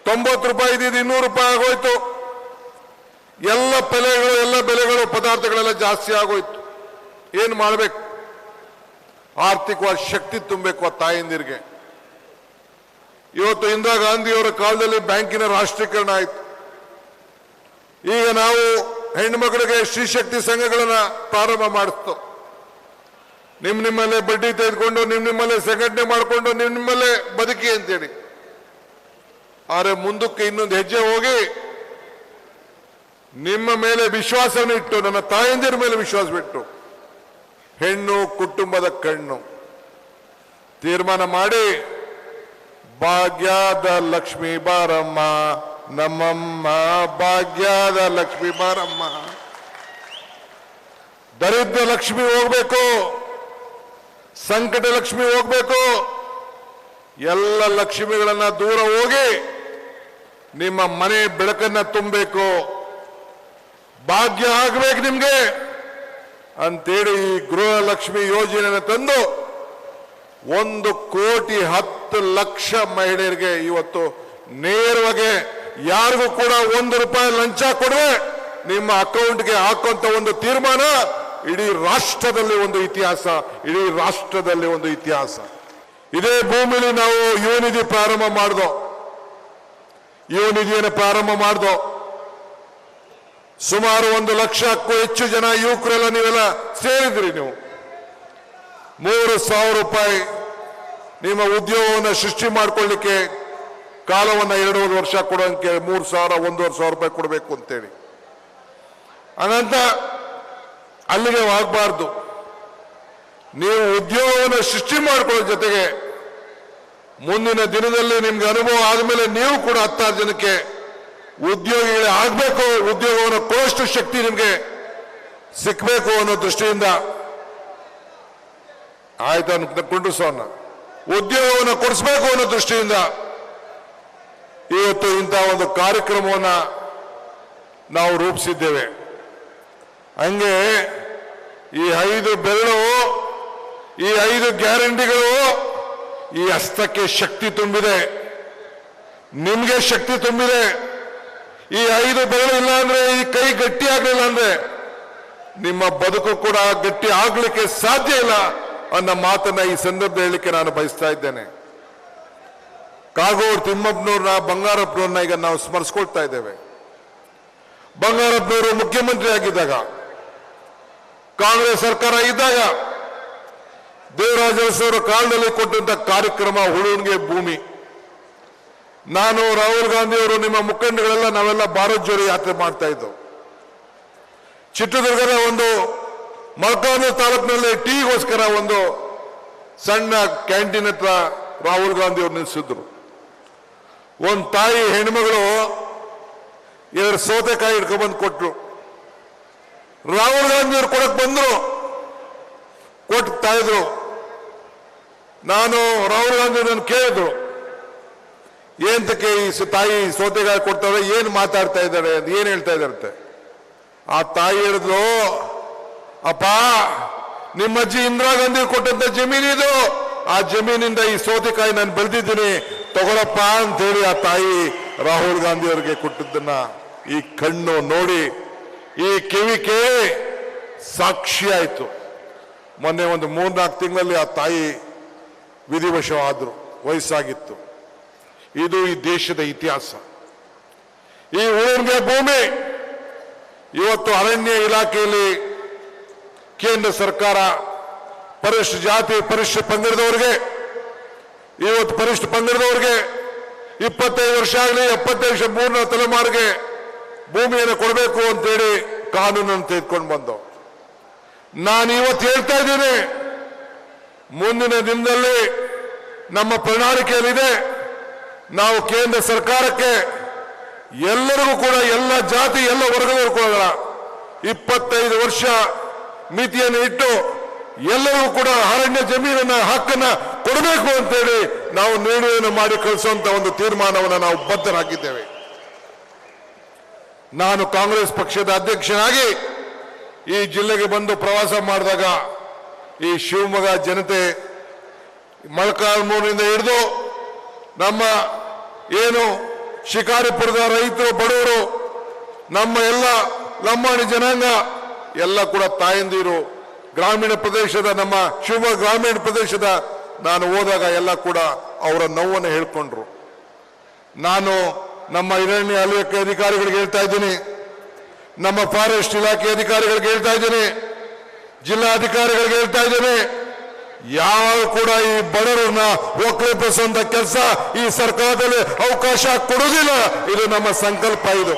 90 ರೂಪಾಯಿ ಇದ್ದಿದ್ದು 200 ರೂಪಾಯಿ ಆಗೋಯ್ತು. ಎಲ್ಲ ಬೆಲೆಗಳು ಪದಾರ್ಥಗಳೆಲ್ಲ ಜಾಸ್ತಿ ಆಗೋಯ್ತು. ಏನು ಮಾಡಬೇಕು? ಆರ್ಥಿಕವಾದ ಶಕ್ತಿ ತುಂಬಬೇಕು ಆ ತಾಯಂದಿರಿಗೆ. ಇವತ್ತು ಇಂದಿರಾ ಗಾಂಧಿಯವರ ಕಾಲದಲ್ಲಿ ಬ್ಯಾಂಕಿನ ರಾಷ್ಟ್ರೀಕರಣ ಆಯಿತು. ಈಗ ನಾವು ಹೆಣ್ಣುಮಕ್ಕಳಿಗೆ ಶ್ರೀಶಕ್ತಿ ಸಂಘಗಳನ್ನ ಪ್ರಾರಂಭ ಮಾಡಿಸ್ತು. ನಿಮ್ಮಲ್ಲೇ ಬಡ್ಡಿ ತೆಗೆದುಕೊಂಡು ನಿಮ್ಮಲ್ಲೇ ಸಂಘಟನೆ ಮಾಡಿಕೊಂಡು ನಿಮ್ಮಲ್ಲೇ ಬದುಕಿ ಅಂತೇಳಿ. ಆದರೆ ಮುಂದಕ್ಕೆ ಇನ್ನೊಂದು ಹೆಜ್ಜೆ ಹೋಗಿ ನಿಮ್ಮ ಮೇಲೆ ವಿಶ್ವಾಸವನ್ನು ಇಟ್ಟು, ನನ್ನ ತಾಯಂದಿರ ಮೇಲೆ ವಿಶ್ವಾಸ ಬಿಟ್ಟು, ಹೆಣ್ಣು ಕುಟುಂಬದ ಕಣ್ಣು ತೀರ್ಮಾನ ಮಾಡಿ ಭಾಗ್ಯದ ಲಕ್ಷ್ಮೀ ಬಾರಮ್ಮ ನಮ್ಮಮ್ಮ, ಭಾಗ್ಯದ ಲಕ್ಷ್ಮೀ ಬಾರಮ್ಮ. ದರಿದ್ರ ಲಕ್ಷ್ಮಿ ಹೋಗ್ಬೇಕು, ಸಂಕಟ ಲಕ್ಷ್ಮಿ ಹೋಗ್ಬೇಕು, ಎಲ್ಲ ಲಕ್ಷ್ಮಿಗಳನ್ನ ದೂರ ಹೋಗಿ ನಿಮ್ಮ ಮನೆ ಬೆಳಕನ್ನ ತುಂಬಬೇಕು, ಭಾಗ್ಯ ಆಗ್ಬೇಕು ನಿಮ್ಗೆ ಅಂತೇಳಿ ಈ ಗೃಹಲಕ್ಷ್ಮಿ ಯೋಜನೆಯನ್ನು ತಂದು 1,10,00,000 ಮಹಿಳೆಯರಿಗೆ ಇವತ್ತು ನೇರವಾಗಿ ಯಾರಿಗೂ ಕೂಡ 1 ರೂಪಾಯಿ ಲಂಚ ಕೊಡದೆ ನಿಮ್ಮ ಅಕೌಂಟ್ಗೆ ಹಾಕುವಂತ ಒಂದು ತೀರ್ಮಾನ ಇಡೀ ರಾಷ್ಟ್ರದಲ್ಲಿ ಒಂದು ಇತಿಹಾಸ, ಇಡೀ ರಾಷ್ಟ್ರದಲ್ಲಿ ಒಂದು ಇತಿಹಾಸ. ಇದೇ ಭೂಮಿಲಿ ನಾವು ಯುವನಿಧಿ ಪ್ರಾರಂಭ ಮಾಡ್ದೋ. ಯುವನಿಧಿಯನ್ನು ಪ್ರಾರಂಭ ಮಾಡ್ದೋ. ಸುಮಾರು 1 ಲಕ್ಷಕ್ಕೂ ಹೆಚ್ಚು ಜನ ಯುವಕರೆಲ್ಲ ನೀವೆಲ್ಲ ಸೇರಿದ್ರಿ. ನೀವು 3,000 ರೂಪಾಯಿ ನಿಮ್ಮ ಉದ್ಯೋಗವನ್ನು ಸೃಷ್ಟಿ ಮಾಡಿಕೊಳ್ಳಿಕ್ಕೆ ಕಾಲವನ್ನು 2.5 ವರ್ಷ ಕೊಡೋಂಗೆ 3,000 1,500 ರೂಪಾಯಿ ಕೊಡಬೇಕು ಅಂತೇಳಿ. ಹಾಗಂತ ಅಲ್ಲಿಗೆ ಆಗಬಾರ್ದು. ನೀವು ಉದ್ಯೋಗವನ್ನು ಸೃಷ್ಟಿ ಮಾಡಿಕೊಳ್ಳೋ ಜೊತೆಗೆ ಮುಂದಿನ ದಿನದಲ್ಲಿ ನಿಮ್ಗೆ ಅನುಭವ ಆದಮೇಲೆ ನೀವು ಕೂಡ 10 ಜನಕ್ಕೆ ಉದ್ಯೋಗಿಗಳೇ ಆಗಬೇಕು, ಉದ್ಯೋಗವನ್ನು ಕೊಡೋಷ್ಟು ಶಕ್ತಿ ನಿಮಗೆ ಸಿಕ್ಕಬೇಕು ಅನ್ನೋ ದೃಷ್ಟಿಯಿಂದ ಆಯ್ತು ಅನ್ಕೊಂಡು ಉದ್ಯೋಗವನ್ನು ಕೊಡಿಸ್ಬೇಕು ಅನ್ನೋ ದೃಷ್ಟಿಯಿಂದ ಇವತ್ತು ಇಂತಹ ಒಂದು ಕಾರ್ಯಕ್ರಮವನ್ನು ನಾವು ರೂಪಿಸಿದ್ದೇವೆ. ಹಂಗೆ ಈ 5 ಬೆರಳು, ಈ 5 ಗ್ಯಾರಂಟಿಗಳು ಈ ಹಸ್ತಕ್ಕೆ ಶಕ್ತಿ ತುಂಬಿದೆ, ನಿಮ್ಗೆ ಶಕ್ತಿ ತುಂಬಿದೆ. ಈ 5 ಬೆರಳು ಇಲ್ಲ ಅಂದ್ರೆ, ಈ ಕೈ ಗಟ್ಟಿ ಆಗಲಿಲ್ಲ ಅಂದ್ರೆ ನಿಮ್ಮ ಬದುಕು ಕೂಡ ಗಟ್ಟಿ ಆಗ್ಲಿಕ್ಕೆ ಸಾಧ್ಯ ಇಲ್ಲ ಅನ್ನೋ ಮಾತನ್ನ ಈ ಸಂದರ್ಭ ಹೇಳಲಿಕ್ಕೆ ನಾನು ಬಯಸ್ತಾ ಇದ್ದೇನೆ. ಕಾಗೋಡು ತಿಮ್ಮಪ್ಪನವ್ರನ್ನ, ಬಂಗಾರಪ್ಪನವ್ರನ್ನ ಈಗ ನಾವು ಸ್ಮರಿಸ್ಕೊಳ್ತಾ ಇದ್ದೇವೆ. ಬಂಗಾರಪ್ಪನವರು ಮುಖ್ಯಮಂತ್ರಿ ಆಗಿದ್ದಾಗ, ಕಾಂಗ್ರೆಸ್ ಸರ್ಕಾರ ಇದ್ದಾಗ ದೇವರಾಜ ಅರಸು ಕಾಲದಲ್ಲಿ ಕೊಟ್ಟಂತ ಕಾರ್ಯಕ್ರಮ ಹುಳುವನ್ಗೆ ಭೂಮಿ. ನಾನು, ರಾಹುಲ್ ಗಾಂಧಿ ಅವರು, ನಿಮ್ಮ ಮುಖಂಡಗಳೆಲ್ಲ ನಾವೆಲ್ಲ ಭಾರತ್ ಜೋಡಿ ಯಾತ್ರೆ ಮಾಡ್ತಾ ಇದ್ದವು. ಚಿತ್ರದುರ್ಗದ ಒಂದು ಮೊಳಕಾಲ್ಮೂರು ತಾಲೂಕಿನಲ್ಲಿ ಟೀಗೋಸ್ಕರ ಒಂದು ಸಣ್ಣ ಕ್ಯಾಂಟೀನ್ ಹತ್ರ ರಾಹುಲ್ ಗಾಂಧಿ ಅವರು ನಿಲ್ಲಿಸಿದ್ರು. ಒಂದು ತಾಯಿ ಹೆಣ್ಮಗಳು 2 ಸೌತೆಕಾಯಿ ಹಿಡ್ಕೊಂಡ್ಬಂದು ಕೊಟ್ರು. ರಾಹುಲ್ ಗಾಂಧಿ ಅವರು ಕೊಡಕ್ ಬಂದ್ರು, ಕೊಡ್ತಾ ಇದ್ರು. ನಾನು ರಾಹುಲ್ ಗಾಂಧಿ ನನ್ನ ಕೇಳಿದ್ರು, ಏಂತಕ್ಕೆ ಈ ತಾಯಿ ಸೌತೆಕಾಯಿ ಕೊಡ್ತಾರೆ, ಏನ್ ಮಾತಾಡ್ತಾ ಇದ್ದಾರೆ, ಏನ್ ಹೇಳ್ತಾ ಇದಾರಂತೆ. ಆ ತಾಯಿ ಹೇಳಿದ್ಲು, ಅಪ್ಪ ನಿಮ್ಮ ಅಜ್ಜಿ ಇಂದಿರಾ ಗಾಂಧಿ ಕೊಟ್ಟಂತ ಜಮೀನಿದು, ಆ ಜಮೀನಿಂದ ಈ ಸೌತೆಕಾಯಿ ನಾನು ಬೆಳೆದಿದ್ದೀನಿ, ತಗೊಳಪ್ಪ ಅಂತ ಹೇಳಿ ಆ ತಾಯಿ ರಾಹುಲ್ ಗಾಂಧಿ ಅವರಿಗೆ ಕೊಟ್ಟದ್ದನ್ನ ಈ ಕಣ್ಣು ನೋಡಿ, ಈ ಕಿವಿ ಕೇಳಿ ಸಾಕ್ಷಿ ಆಯ್ತು. ಮೊನ್ನೆ ಒಂದು 3-4 ತಿಂಗಳಲ್ಲಿ ಆ ತಾಯಿ ವಿಧಿವಶವಾದ್ರು, ವಯಸ್ಸಾಗಿತ್ತು. ಇದು ಈ ದೇಶದ ಇತಿಹಾಸ. ಈ ಊರಿಗೆ ಭೂಮಿ ಇವತ್ತು ಅರಣ್ಯ ಇಲಾಖೆಯಲ್ಲಿ ಕೇಂದ್ರ ಸರ್ಕಾರ ಪರಿಶಿಷ್ಟ ಜಾತಿ, ಪರಿಶಿಷ್ಟ ಪಂಗಡದವರಿಗೆ, ಇವತ್ತು ಪರಿಶಿಷ್ಟ ಪಂಗಡದವರಿಗೆ 25 ವರ್ಷ ಆಗಲಿ 75 ವರ್ಷ 3ನೇ ತಲೆಮಾರಿಗೆ ಭೂಮಿಯನ್ನು ಕೊಡಬೇಕು ಅಂತೇಳಿ ಕಾನೂನನ್ನು ತೆಗೆದುಕೊಂಡು ಬಂದವು. ನಾನು ಇವತ್ತು ಹೇಳ್ತಾ ಇದ್ದೀನಿ, ಮುಂದಿನ ದಿನದಲ್ಲಿ ನಮ್ಮ ಪ್ರಣಾಳಿಕೆಯಲ್ಲಿದೆ, ನಾವು ಕೇಂದ್ರ ಸರ್ಕಾರಕ್ಕೆ ಎಲ್ಲರಿಗೂ ಕೂಡ, ಎಲ್ಲ ಜಾತಿ ಎಲ್ಲ ವರ್ಗದವರು ಕೂಡ 25 ವರ್ಷ ಮಿತಿಯನ್ನು ಇಟ್ಟು ಎಲ್ಲರಿಗೂ ಕೂಡ ಅರಣ್ಯ ಜಮೀನನ್ನ ಹಕ್ಕನ್ನ ಕೊಡಬೇಕು ಅಂತೇಳಿ ನಾವು ನಿರ್ಣಯವನ್ನು ಮಾಡಿ ಕಳಿಸುವಂತ ಒಂದು ತೀರ್ಮಾನವನ್ನು ನಾವು ಬದ್ಧರಾಗಿದ್ದೇವೆ. ನಾನು ಕಾಂಗ್ರೆಸ್ ಪಕ್ಷದ ಅಧ್ಯಕ್ಷನಾಗಿ ಈ ಜಿಲ್ಲೆಗೆ ಬಂದು ಪ್ರವಾಸ ಮಾಡಿದಾಗ ಈ ಶಿವಮೊಗ್ಗ ಜನತೆ ಮೊಳಕಾಲ್ಮೂರಿನಿಂದ ಹಿಡಿದು ನಮ್ಮ ಏನು ಶಿಕಾರಿಪುರದ ರೈತರು, ಬಡವರು, ನಮ್ಮ ಎಲ್ಲ ಲಂಬಾಣಿ ಜನಾಂಗ ಎಲ್ಲ ಕೂಡ ತಾಯಂದಿರು, ಗ್ರಾಮೀಣ ಪ್ರದೇಶದ ನಮ್ಮ ಶಿವಮೊಗ್ಗ ಗ್ರಾಮೀಣ ಪ್ರದೇಶದ ನಾನು ಹೋದಾಗ ಎಲ್ಲ ಕೂಡ ಅವರ ನೋವನ್ನು ಹೇಳ್ಕೊಂಡ್ರು. ನಾನು ನಮ್ಮ ಅರಣ್ಯ ಇಲಾಖೆ ಅಧಿಕಾರಿಗಳಿಗೆ ಹೇಳ್ತಾ ಇದ್ದೀನಿ, ನಮ್ಮ ಫಾರೆಸ್ಟ್ ಇಲಾಖೆ ಅಧಿಕಾರಿಗಳಿಗೆ ಹೇಳ್ತಾ ಇದ್ದೀನಿ, ಜಿಲ್ಲಾಧಿಕಾರಿಗಳಿಗೆ ಹೇಳ್ತಾ ಇದ್ದೀನಿ, ಯಾವ ಕೂಡ ಈ ಬಡವರನ್ನ ಒಕ್ಕಲೆಬ್ಬಿಸುವಂತ ಕೆಲಸ ಈ ಸರ್ಕಾರದಲ್ಲಿ ಅವಕಾಶ ಕೊಡುವುದಿಲ್ಲ. ಇದು ನಮ್ಮ ಸಂಕಲ್ಪ. ಇದು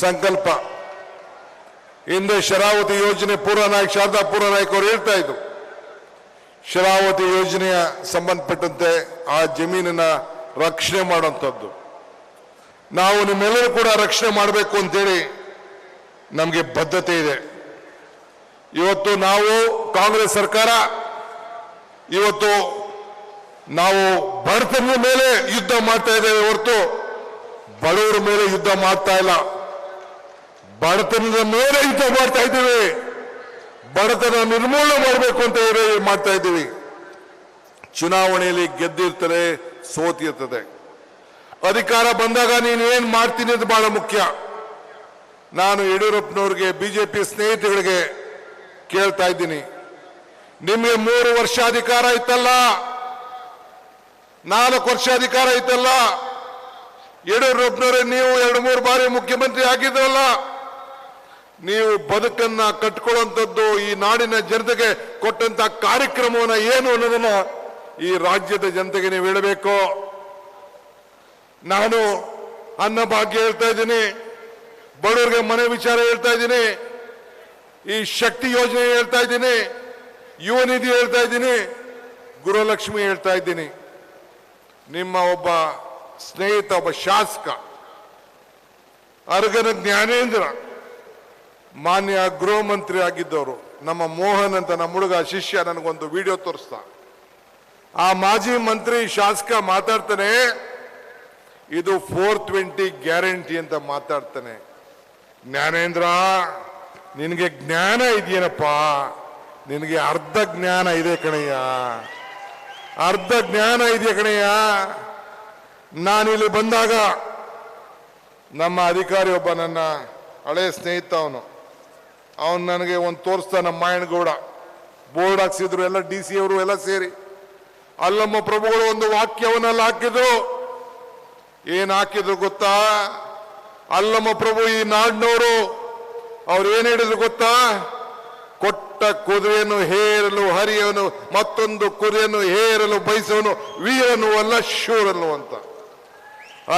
ಸಂಕಲ್ಪ. ಹಿಂದೆ ಶರಾವತಿ ಯೋಜನೆ ಪೂರ್ವನಾಯಕ್, ಶಾರದಾ ಪೂರ್ವನಾಯಕ್ ಅವರು ಹೇಳ್ತಾ ಇದ್ರು, ಶರಾವತಿ ಯೋಜನೆಯ ಸಂಬಂಧಪಟ್ಟಂತೆ ಆ ಜಮೀನಿನ ರಕ್ಷಣೆ ಮಾಡುವಂಥದ್ದು. ನಾವು ನಿಮ್ಮೆಲ್ಲರೂ ಕೂಡ ರಕ್ಷಣೆ ಮಾಡಬೇಕು ಅಂತೇಳಿ ನಮಗೆ ಬದ್ಧತೆ ಇದೆ. ಇವತ್ತು ನಾವು ಕಾಂಗ್ರೆಸ್ ಸರ್ಕಾರ ಇವತ್ತು ನಾವು ಬಡತನದ ಮೇಲೆ ಯುದ್ಧ ಮಾಡ್ತಾ ಇದ್ದೇವೆ ಹೊರತು ಬಡವರ ಮೇಲೆ ಯುದ್ಧ ಮಾಡ್ತಾ ಇಲ್ಲ. ಬಡತನದ ಮೇಲೆ ಯುದ್ಧ ಮಾಡ್ತಾ ಇದ್ದೀವಿ. ಬಡತನ ನಿರ್ಮೂಲನೆ ಮಾಡಬೇಕು ಅಂತ ಹೇಳಿ ಮಾಡ್ತಾ ಇದ್ದೀವಿ. ಚುನಾವಣೆಯಲ್ಲಿ ಗೆದ್ದಿರ್ತಾರೆ, ಸೋತಿರ್ತದೆ. ಅಧಿಕಾರ ಬಂದಾಗ ನೀನು ಏನ್ ಮಾಡ್ತೀನಿ ಅಂತ ಬಹಳ ಮುಖ್ಯ. ನಾನು ಯಡಿಯೂರಪ್ಪನವ್ರಿಗೆ, ಬಿಜೆಪಿ ಸ್ನೇಹಿತರಿಗೆ ಕೇಳ್ತಾ ಇದ್ದೀನಿ, ನಿಮಗೆ 3 ವರ್ಷ ಅಧಿಕಾರ ಇತ್ತಲ್ಲ, 4 ವರ್ಷ ಅಧಿಕಾರ ಇತ್ತಲ್ಲ, ಯಡಿಯೂರಪ್ಪನವರೇ ನೀವು 2-3 ಬಾರಿ ಮುಖ್ಯಮಂತ್ರಿ ಆಗಿದ್ರಲ್ಲ, ನೀವು ಬದುಕನ್ನ ಕಟ್ಕೊಳ್ಳುವಂಥದ್ದು ಈ ನಾಡಿನ ಜನತೆಗೆ ಕೊಟ್ಟಂತ ಕಾರ್ಯಕ್ರಮವನ್ನ ಏನು ಅನ್ನೋದನ್ನ ಈ ರಾಜ್ಯದ ಜನತೆಗೆ ನೀವು ಹೇಳಬೇಕು. ನಾನು ಅನ್ನಭಾಗ್ಯ ಹೇಳ್ತಾ ಇದ್ದೀನಿ, ಬಡವರಿಗೆ ಮನೆ ವಿಚಾರ ಹೇಳ್ತಾ ಇದ್ದೀನಿ, ಈ ಶಕ್ತಿ ಯೋಜನೆ ಹೇಳ್ತಾ ಇದ್ದೀನಿ, ಯುವ ನಿಧಿ ಹೇಳ್ತಾ ಇದ್ದೀನಿ, ಗೃಹಲಕ್ಷ್ಮಿ ಹೇಳ್ತಾ ಇದ್ದೀನಿ. ನಿಮ್ಮ ಒಬ್ಬ ಸ್ನೇಹಿತ, ಒಬ್ಬ ಶಾಸಕ ಅರಗನ ಜ್ಞಾನೇಂದ್ರ, ಮಾನ್ಯ ಗೃಹ ಮಂತ್ರಿ ಆಗಿದ್ದವರು, ನಮ್ಮ ಮೋಹನ್ ಅಂತ ನಮ್ಮ ಹುಡುಗ ಶಿಷ್ಯ ನನಗೊಂದು ವಿಡಿಯೋ ತೋರಿಸ್ತ. ಆ ಮಾಜಿ ಮಂತ್ರಿ ಶಾಸಕ ಮಾತಾಡ್ತಾನೆ, ಇದು 420 ಗ್ಯಾರಂಟಿ ಅಂತ ಮಾತಾಡ್ತಾನೆ. ಜ್ಞಾನೇಂದ್ರ, ನಿನಗೆ ಜ್ಞಾನ ಇದೆಯೇನಪ್ಪ? ನಿನಗೆ ಅರ್ಧ ಜ್ಞಾನ ಇದೆ ಕಣಯ್ಯ, ಅರ್ಧ ಜ್ಞಾನ ಇದೆಯಾ ಕಣಯ್ಯ. ನಾನಿಲ್ಲಿ ಬಂದಾಗ ನಮ್ಮ ಅಧಿಕಾರಿ ಒಬ್ಬ ನನ್ನ ಹಳೆಯ ಸ್ನೇಹಿತ, ಅವನು ನನಗೆ ಒಂದು ತೋರಿಸ್ತಾ, ನಮ್ಮ ಮಾಯಣಗೌಡ ಬೋರ್ಡ್ ಹಾಕ್ಸಿದ್ರು ಎಲ್ಲ DC ಅವರು ಎಲ್ಲ ಸೇರಿ. ಅಲ್ಲಮ್ಮ ಪ್ರಭುಗಳು ಒಂದು ವಾಕ್ಯವನ್ನೆಲ್ಲ ಹಾಕಿದ್ರು. ಏನ್ ಹಾಕಿದ್ರು ಗೊತ್ತಾ? ಅಲ್ಲಮ್ಮ ಪ್ರಭು ಈ ನಾಡಿನವರು ಅವ್ರು ಏನ್ ಹೇಳಿದ್ರು ಗೊತ್ತಾ? ಕೊಟ್ಟ ಕುದುರೆಯನ್ನು ಹೇರಲು ಹರಿಯವನು, ಮತ್ತೊಂದು ಕುದುರೆಯನ್ನು ಹೇರಲು ಬಯಸವನು ವೀರನು ಅಲ್ಲ ಶೂರನು ಅಂತ.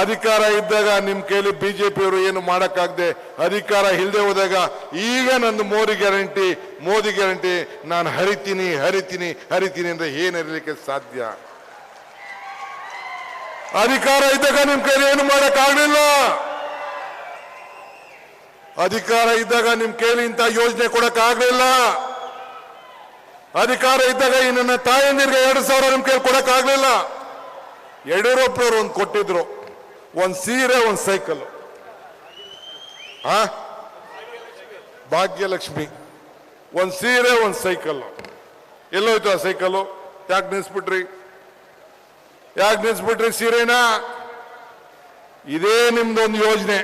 ಅಧಿಕಾರ ಇದ್ದಾಗ ನಿಮ್ ಕೈಲಿ ಬಿಜೆಪಿಯವರು ಏನು ಮಾಡಕ್ಕಾಗದೆ, ಅಧಿಕಾರ ಇಲ್ಲದೆ ಹೋದಾಗ ಈಗ ನಂದು ಮೋದಿ ಗ್ಯಾರಂಟಿ ನಾನು ಹರಿತೀನಿ ಅಂದ್ರೆ ಏನಿರಲಿಕ್ಕೆ ಸಾಧ್ಯ? ಅಧಿಕಾರ ಇದ್ದಾಗ ನಿಮ್ ಕೈಲಿ ಏನು ಮಾಡಕ್ಕಾಗಲಿಲ್ಲ. ಅಧಿಕಾರ ಇದ್ದಾಗ ನಿಮ್ ಕೈಲಿ ಇಂಥ ಯೋಜನೆ ಕೊಡಕ್ಕಾಗಲಿಲ್ಲ. ಅಧಿಕಾರ ಇದ್ದಾಗ ಈ ನನ್ನ ತಾಯಂದಿರಿಗೆ 2,000 ನಿಮ್ ಕೈಲಿ ಕೊಡಕ್ಕಾಗಲಿಲ್ಲ. ಯಡಿಯೂರಪ್ಪನವರು ಒಂದು ಕೊಟ್ಟಿದ್ರು, ಒಂದು ಸೀರೆ, ಒಂದು ಸೈಕಲ್. ಭಾಗ್ಯಲಕ್ಷ್ಮಿ, ಒಂದು ಸೀರೆ, ಒಂದು ಸೈಕಲ್. ಎಲ್ಲೋಯ್ತು ಆ ಸೈಕಲ್ಲು? ಯಾಕೆ ನಿಲ್ಸ್ಬಿಟ್ರಿ ಸೀರೆನ? ಇದೇ ನಿಮ್ದೊಂದು ಯೋಜನೆ.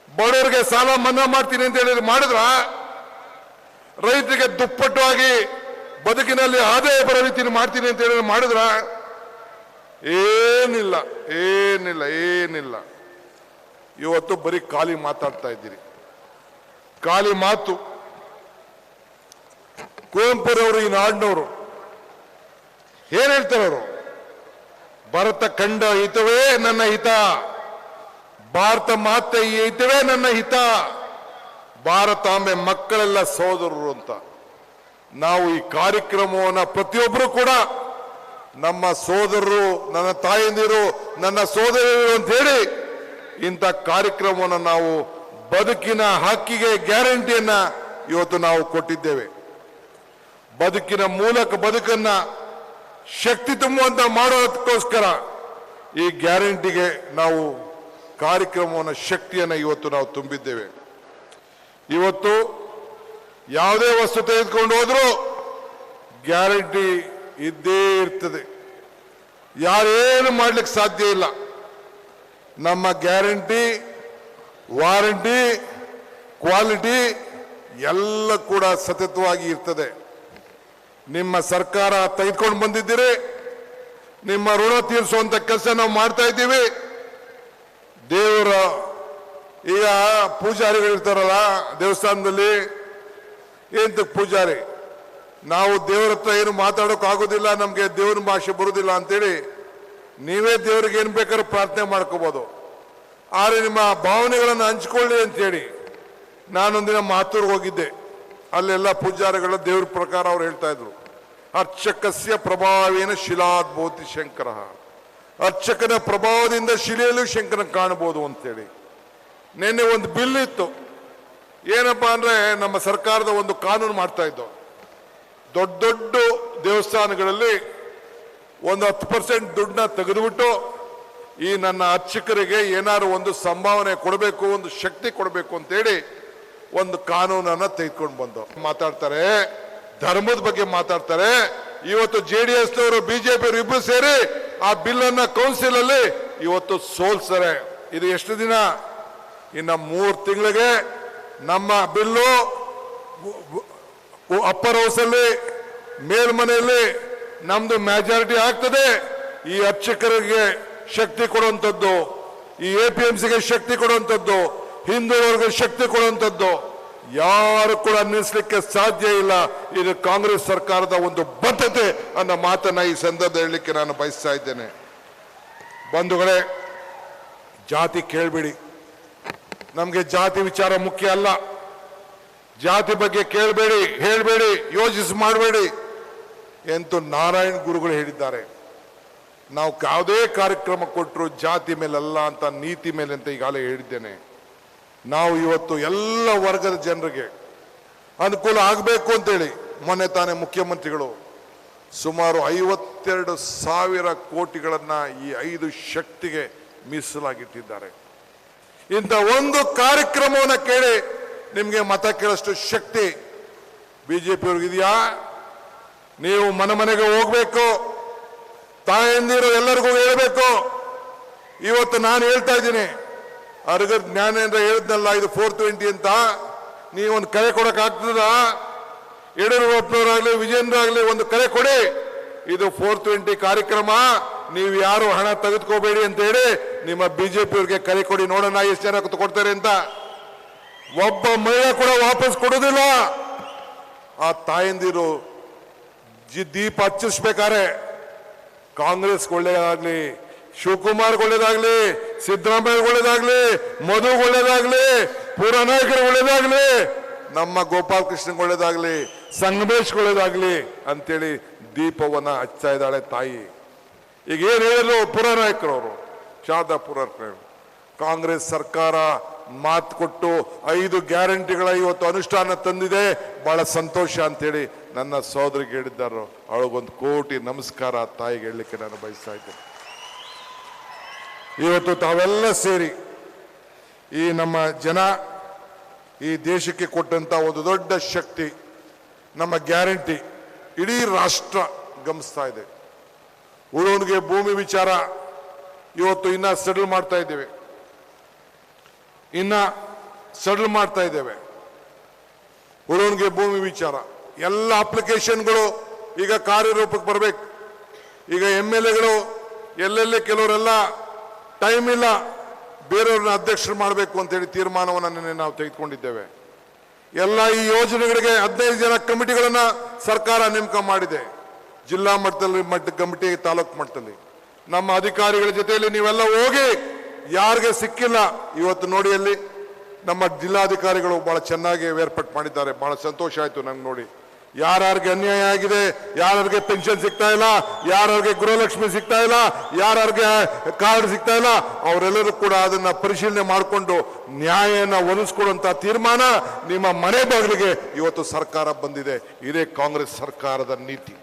ಬಡವರಿಗೆ ಸಾಲ ಮನ್ನಾ ಮಾಡ್ತೀನಿ ಅಂತ ಹೇಳಿ ಮಾಡಿದ್ರ? ರೈತರಿಗೆ ದುಪ್ಪಟ್ಟು ಆಗಿ ಬದುಕಿನಲ್ಲಿ ಆದಾಯ ಬರೋ ರೀತಿ ಮಾಡ್ತೀನಿ ಅಂತ ಹೇಳಿ ಮಾಡಿದ್ರ? ಏನಿಲ್ಲ. ಇವತ್ತು ಬರೀ ಖಾಲಿ ಮಾತಾಡ್ತಾ ಇದ್ದೀರಿ, ಖಾಲಿ ಮಾತು. ಕುವೆಂಪುರವರು ಈ ನಾಡಿನವರು ಏನ್ ಹೇಳ್ತಾರೆ? ಅವರು ಭರತ ಖಂಡ ಹಿತವೇ ನನ್ನ ಹಿತ, ಭಾರತ ಮಾತೆ ಈ ಹಿತವೇ ನನ್ನ ಹಿತ, ಭಾರತಾಂಬೆ ಮಕ್ಕಳೆಲ್ಲ ಸೋದರರು ಅಂತ. ನಾವು ಈ ಕಾರ್ಯಕ್ರಮವನ್ನ ಪ್ರತಿಯೊಬ್ಬರು ಕೂಡ ನಮ್ಮ ಸೋದರರು, ನನ್ನ ತಾಯಂದಿರು, ನನ್ನ ಸೋದರಿಯರು ಅಂತ ಹೇಳಿ ಇಂಥ ಕಾರ್ಯಕ್ರಮವನ್ನು ನಾವು ಬದುಕಿನ ಹಕ್ಕಿಗೆ ಗ್ಯಾರಂಟಿಯನ್ನ ಇವತ್ತು ನಾವು ಕೊಟ್ಟಿದ್ದೇವೆ. ಬದುಕಿನ ಮೂಲಕ ಬದುಕನ್ನ ಶಕ್ತಿ ತುಂಬುವಂತ ಮಾಡೋದಕ್ಕೋಸ್ಕರ ಈ ಗ್ಯಾರಂಟಿಗೆ ನಾವು ಕಾರ್ಯಕ್ರಮವನ್ನು ಶಕ್ತಿಯನ್ನು ಇವತ್ತು ನಾವು ತುಂಬಿದ್ದೇವೆ. ಇವತ್ತು ಯಾವುದೇ ವಸ್ತು ತೆಗೆದುಕೊಂಡು ಹೋದ್ರೂ ಗ್ಯಾರಂಟಿ ಇದ್ದೇ ಇರ್ತದೆ. ಯಾರೇನು ಮಾಡ್ಲಿಕ್ಕೆ ಸಾಧ್ಯ ಇಲ್ಲ. ನಮ್ಮ ಗ್ಯಾರಂಟಿ, ವಾರಂಟಿ, ಕ್ವಾಲಿಟಿ ಎಲ್ಲ ಕೂಡ ಸತತವಾಗಿ ಇರ್ತದೆ. ನಿಮ್ಮ ಸರ್ಕಾರ ತೆಗೆದುಕೊಂಡು ಬಂದಿದ್ದೀರಿ, ನಿಮ್ಮ ಋಣ ತೀರಿಸುವಂತ ಕೆಲಸ ನಾವು ಮಾಡ್ತಾ ಇದ್ದೀವಿ. ದೇವರ ಈಗ ಪೂಜಾರಿಗಳಿರ್ತಾರಲ್ಲ ದೇವಸ್ಥಾನದಲ್ಲಿ, ಎಂತ ಪೂಜಾರಿ, ನಾವು ದೇವರ ಹತ್ರ ಏನು ಮಾತಾಡೋಕೆ ಆಗೋದಿಲ್ಲ, ನಮಗೆ ದೇವ್ರ ಭಾಷೆ ಬರುವುದಿಲ್ಲ ಅಂತೇಳಿ ನೀವೇ ದೇವ್ರಿಗೆ ಏನ್ ಬೇಕಾದ್ರೂ ಪ್ರಾರ್ಥನೆ ಮಾಡ್ಕೋಬಹುದು. ಆದರೆ ನಿಮ್ಮ ಭಾವನೆಗಳನ್ನು ಹಂಚ್ಕೊಳ್ಳಿ ಅಂತೇಳಿ ನಾನೊಂದಿನ ಮಾತೂರ್ಗೆ ಹೋಗಿದ್ದೆ. ಅಲ್ಲೆಲ್ಲ ಪೂಜಾರಿಗಳ ದೇವ್ರ ಪ್ರಕಾರ ಅವ್ರು ಹೇಳ್ತಾ ಇದ್ರು, ಅರ್ಚಕಸ್ಯ ಪ್ರಭಾವೇನ ಶಿಲಾದ್ಭೂತಿ ಶಂಕರ, ಅರ್ಚಕನ ಪ್ರಭಾವದಿಂದ ಶಿಲೆಯಲ್ಲೂ ಶಂಕರನ ಕಾಣಬಹುದು ಅಂತೇಳಿ. ನಿನ್ನೆ ಒಂದು ಬಿಲ್ ಇತ್ತು. ಏನಪ್ಪಾ ಅಂದ್ರೆ, ನಮ್ಮ ಸರ್ಕಾರದ ಒಂದು ಕಾನೂನು ಮಾಡ್ತಾ ಇದ್ದೋ, ದೊಡ್ಡ ದೊಡ್ಡ ದೇವಸ್ಥಾನಗಳಲ್ಲಿ ಒಂದು 10% ದುಡ್ಡನ್ನ ತೆಗೆದುಬಿಟ್ಟು ಈ ನನ್ನ ಅರ್ಚಕರಿಗೆ ಏನಾದ್ರು ಒಂದು ಸಂಭಾವನೆ ಕೊಡಬೇಕು, ಒಂದು ಶಕ್ತಿ ಕೊಡಬೇಕು ಅಂತೇಳಿ ಒಂದು ಕಾನೂನನ್ನ ತೆಗೆದುಕೊಂಡು ಬಂದು ಮಾತಾಡ್ತಾರೆ. ಧರ್ಮದ ಬಗ್ಗೆ ಮಾತಾಡ್ತಾರೆ. ಇವತ್ತು JDSನವರು ಬಿಜೆಪಿಯವರು ಇಬ್ರು ಸೇರಿ ಆ ಬಿಲ್ ಅನ್ನ ಕೌನ್ಸಿಲ್ ಅಲ್ಲಿ ಇವತ್ತು ಸೋಲ್ಸರೆ. ಇದು ಎಷ್ಟು ದಿನ? ಇನ್ನ 3 ತಿಂಗಳಿಗೆ ನಮ್ಮ ಬಿಲ್ಲು ಅಪ್ಪರ್ ಹೌಸ್ ಅಲ್ಲಿ, ಮೇಲ್ಮನೆಯಲ್ಲಿ ನಮ್ದು ಮೆಜಾರಿಟಿ ಆಗ್ತದೆ. ಈ ಅರ್ಚಕರಿಗೆ ಶಕ್ತಿ ಕೊಡುವಂಥದ್ದು, ಈ APMCಗೆ ಶಕ್ತಿ ಕೊಡುವಂಥದ್ದು, ಹಿಂದುಳಿದವರಿಗೆ ಶಕ್ತಿ ಕೊಡುವಂಥದ್ದು ಯಾರು ಕೂಡ ನಿಲ್ಲಿಸಲಿಕ್ಕೆ ಸಾಧ್ಯ ಇಲ್ಲ. ಇದು ಕಾಂಗ್ರೆಸ್ ಸರ್ಕಾರದ ಒಂದು ಬದ್ಧತೆ ಅನ್ನೋ ಮಾತನ್ನ ಈ ಸಂದರ್ಭದಲ್ಲಿ ಹೇಳಲಿಕ್ಕೆ ನಾನು ಬಯಸ್ತಾ ಇದ್ದೇನೆ. ಬಂಧುಗಳೇ, ಜಾತಿ ಕೇಳಬೇಡಿ, ನಮಗೆ ಜಾತಿ ವಿಚಾರ ಮುಖ್ಯ ಅಲ್ಲ. ಜಾತಿ ಬಗ್ಗೆ ಕೇಳಬೇಡಿ, ಹೇಳಬೇಡಿ, ಯೋಚಿಸಿ ಮಾಡಬೇಡಿ ಎಂದು ನಾರಾಯಣ್ ಗುರುಗಳು ಹೇಳಿದ್ದಾರೆ. ನಾವು ಯಾವುದೇ ಕಾರ್ಯಕ್ರಮ ಕೊಟ್ಟರು ಜಾತಿ ಮೇಲಲ್ಲ ಅಂತ, ನೀತಿ ಮೇಲೆ ಅಂತ ಈಗಾಗಲೇ ಹೇಳಿದ್ದೇನೆ. ನಾವು ಇವತ್ತು ಎಲ್ಲ ವರ್ಗದ ಜನರಿಗೆ ಅನುಕೂಲ ಆಗಬೇಕು ಅಂತೇಳಿ ಮೊನ್ನೆ ತಾನೇ ಮುಖ್ಯಮಂತ್ರಿಗಳು ಸುಮಾರು 52,000 ಕೋಟಿಗಳನ್ನ ಈ 5 ಶಕ್ತಿಗೆ ಮೀಸಲಾಗಿಟ್ಟಿದ್ದಾರೆ. ಇಂಥ ಒಂದು ಕಾರ್ಯಕ್ರಮವನ್ನು ಕೇಳಿ ನಿಮಗೆ ಮತ ಕೇಳಷ್ಟು ಶಕ್ತಿ ಬಿಜೆಪಿಯವ್ರಿಗಿದೆಯಾ? ನೀವು ಮನೆಗೆ ಹೋಗ್ಬೇಕು, ತಾಯಂದಿರು ಎಲ್ಲರಿಗೂ ಹೇಳಬೇಕು. ಇವತ್ತು ನಾನು ಹೇಳ್ತಾ ಇದ್ದೀನಿ, ಅರ್ಗ ಜ್ಞಾನೇಂದ್ರ ಹೇಳಿದ್ನಲ್ಲ, ಇದು 420 ಅಂತ. ನೀವೊಂದು ಕರೆ ಕೊಡಕ್ ಆಗ್ತದ? ಯಡಿಯೂರಪ್ಪನವರಾಗ್ಲಿ ವಿಜೇಂದ್ರ ಆಗ್ಲಿ ಒಂದು ಕರೆ ಕೊಡಿ, ಇದು 420 ಕಾರ್ಯಕ್ರಮ, ನೀವು ಯಾರು ಹಣ ತೆಗೆದುಕೋಬೇಡಿ ಅಂತ ಹೇಳಿ ನಿಮ್ಮ ಬಿಜೆಪಿಯವ್ರಿಗೆ ಕರೆ ಕೊಡಿ, ನೋಡೋಣ ಎಷ್ಟು ಜನ ಕೊಡ್ತಾರೆ ಅಂತ. ಒಬ್ಬ ಮಹಿಳೆ ಕೂಡ ವಾಪಸ್ ಕೊಡೋದಿಲ್ಲ. ಆ ತಾಯಂದಿರು ದೀಪ ಹಚ್ಚಿಸ್ಬೇಕಾರೆ ಕಾಂಗ್ರೆಸ್ ಒಳ್ಳೇದಾಗ್ಲಿ, ಶಿವಕುಮಾರ್ ಒಳ್ಳೇದಾಗ್ಲಿ, ಸಿದ್ದರಾಮಯ್ಯ ಒಳ್ಳೇದಾಗ್ಲಿ, ಮಧು ಒಳ್ಳೇದಾಗ್ಲಿ, ಪುರನಾಯಕರು ಒಳ್ಳೇದಾಗ್ಲಿ, ನಮ್ಮ ಗೋಪಾಲಕೃಷ್ಣ ಒಳ್ಳೇದಾಗ್ಲಿ, ಸಂಗಮೇಶ್ ಒಳ್ಳೇದಾಗ್ಲಿ ಅಂತೇಳಿ ದೀಪವನ್ನ ಹಚ್ತಾ ಇದ್ದಾಳೆ ತಾಯಿ. ಈಗ ಏನ್ ಹೇಳಿದ್ರು ಪುರನಾಯಕರವರು, ಶಾರದಾ ಪುರನಾಯಕರು, ಕಾಂಗ್ರೆಸ್ ಸರ್ಕಾರ ಮಾತು ಕೊಟ್ಟು 5 ಗ್ಯಾರಂಟಿಗಳ ಇವತ್ತು ಅನುಷ್ಠಾನ ತಂದಿದೆ, ಬಹಳ ಸಂತೋಷ ಅಂತೇಳಿ ನನ್ನ ಸೋದರಿಗೆ ಹೇಳಿದ್ದಾರು. ಅವಳಿಗೊಂದು ಕೋಟಿ ನಮಸ್ಕಾರ ತಾಯಿಗೆ ಹೇಳಲಿಕ್ಕೆ ನಾನು ಬಯಸ್ತಾ ಇದ್ದೇನೆ. ಇವತ್ತು ತಾವೆಲ್ಲ ಸೇರಿ ಈ ನಮ್ಮ ಜನ ಈ ದೇಶಕ್ಕೆ ಕೊಟ್ಟಂತ ಒಂದು ದೊಡ್ಡ ಶಕ್ತಿ ನಮ್ಮ ಗ್ಯಾರಂಟಿ ಇಡೀ ರಾಷ್ಟ್ರ ಗಮನಿಸ್ತಾ ಇದೆ. ಉಳುವಣಿಗೆ ಭೂಮಿ ವಿಚಾರ ಇವತ್ತು ಇನ್ನ ಸೆಟಲ್ ಮಾಡ್ತಾ ಇದ್ದೇವೆ, ಉಳುವಣಿಗೆ ಭೂಮಿ ವಿಚಾರ ಎಲ್ಲ ಅಪ್ಲಿಕೇಶನ್ಗಳು ಈಗ ಕಾರ್ಯರೂಪಕ್ಕೆ ಬರಬೇಕು. ಈಗ MLAಗಳು ಎಲ್ಲೆಲ್ಲೇ ಕೆಲವರೆಲ್ಲ ಟೈಮ್ ಇಲ್ಲ, ಬೇರೆಯವ್ರನ್ನ ಅಧ್ಯಕ್ಷರು ಮಾಡಬೇಕು ಅಂತೇಳಿ ತೀರ್ಮಾನವನ್ನು ನಿನ್ನೆ ನಾವು ತೆಗೆದುಕೊಂಡಿದ್ದೇವೆ. ಎಲ್ಲ ಈ ಯೋಜನೆಗಳಿಗೆ 15 ಜನ ಕಮಿಟಿಗಳನ್ನ ಸರ್ಕಾರ ನೇಮಕ ಮಾಡಿದೆ. ಜಿಲ್ಲಾ ಮಟ್ಟದಲ್ಲಿ ಕಮಿಟಿ, ತಾಲೂಕು ಮಟ್ಟದಲ್ಲಿ ನಮ್ಮ ಅಧಿಕಾರಿಗಳ ಜೊತೆಯಲ್ಲಿ ನೀವೆಲ್ಲ ಹೋಗಿ ಯಾರಿಗೆ ಸಿಕ್ಕಿಲ್ಲ ಇವತ್ತು ನೋಡಿ, ಅಲ್ಲಿ ನಮ್ಮ ಜಿಲ್ಲಾಧಿಕಾರಿಗಳು ಬಹಳ ಚೆನ್ನಾಗಿ ಏರ್ಪಾಟ್ ಮಾಡಿದ್ದಾರೆ. ಬಹಳ ಸಂತೋಷ ಆಯ್ತು ನಂಗೆ ನೋಡಿ. ಯಾರ್ಯಾರಿಗೆ ಅನ್ಯಾಯ ಆಗಿದೆ, ಯಾರ್ಯಾರಿಗೆ ಪೆನ್ಷನ್ ಸಿಗ್ತಾ ಇಲ್ಲ, ಯಾರ್ಯಾರಿಗೆ ಗೃಹಲಕ್ಷ್ಮಿ ಸಿಗ್ತಾ ಇಲ್ಲ, ಯಾರ್ಯಾರಿಗೆ ಕಾರ್ಡ್ ಸಿಗ್ತಾ ಇಲ್ಲ, ಅವರೆಲ್ಲರೂ ಕೂಡ ಅದನ್ನ ಪರಿಶೀಲನೆ ಮಾಡಿಕೊಂಡು ನ್ಯಾಯನ ಒದಗಿಸ್ಕೊಡುವಂತ ತೀರ್ಮಾನ ನಿಮ್ಮ ಮನೆ ಬಾಗಿಲಿಗೆ ಇವತ್ತು ಸರ್ಕಾರ ಬಂದಿದೆ. ಇದೇ ಕಾಂಗ್ರೆಸ್ ಸರ್ಕಾರದ ನೀತಿ,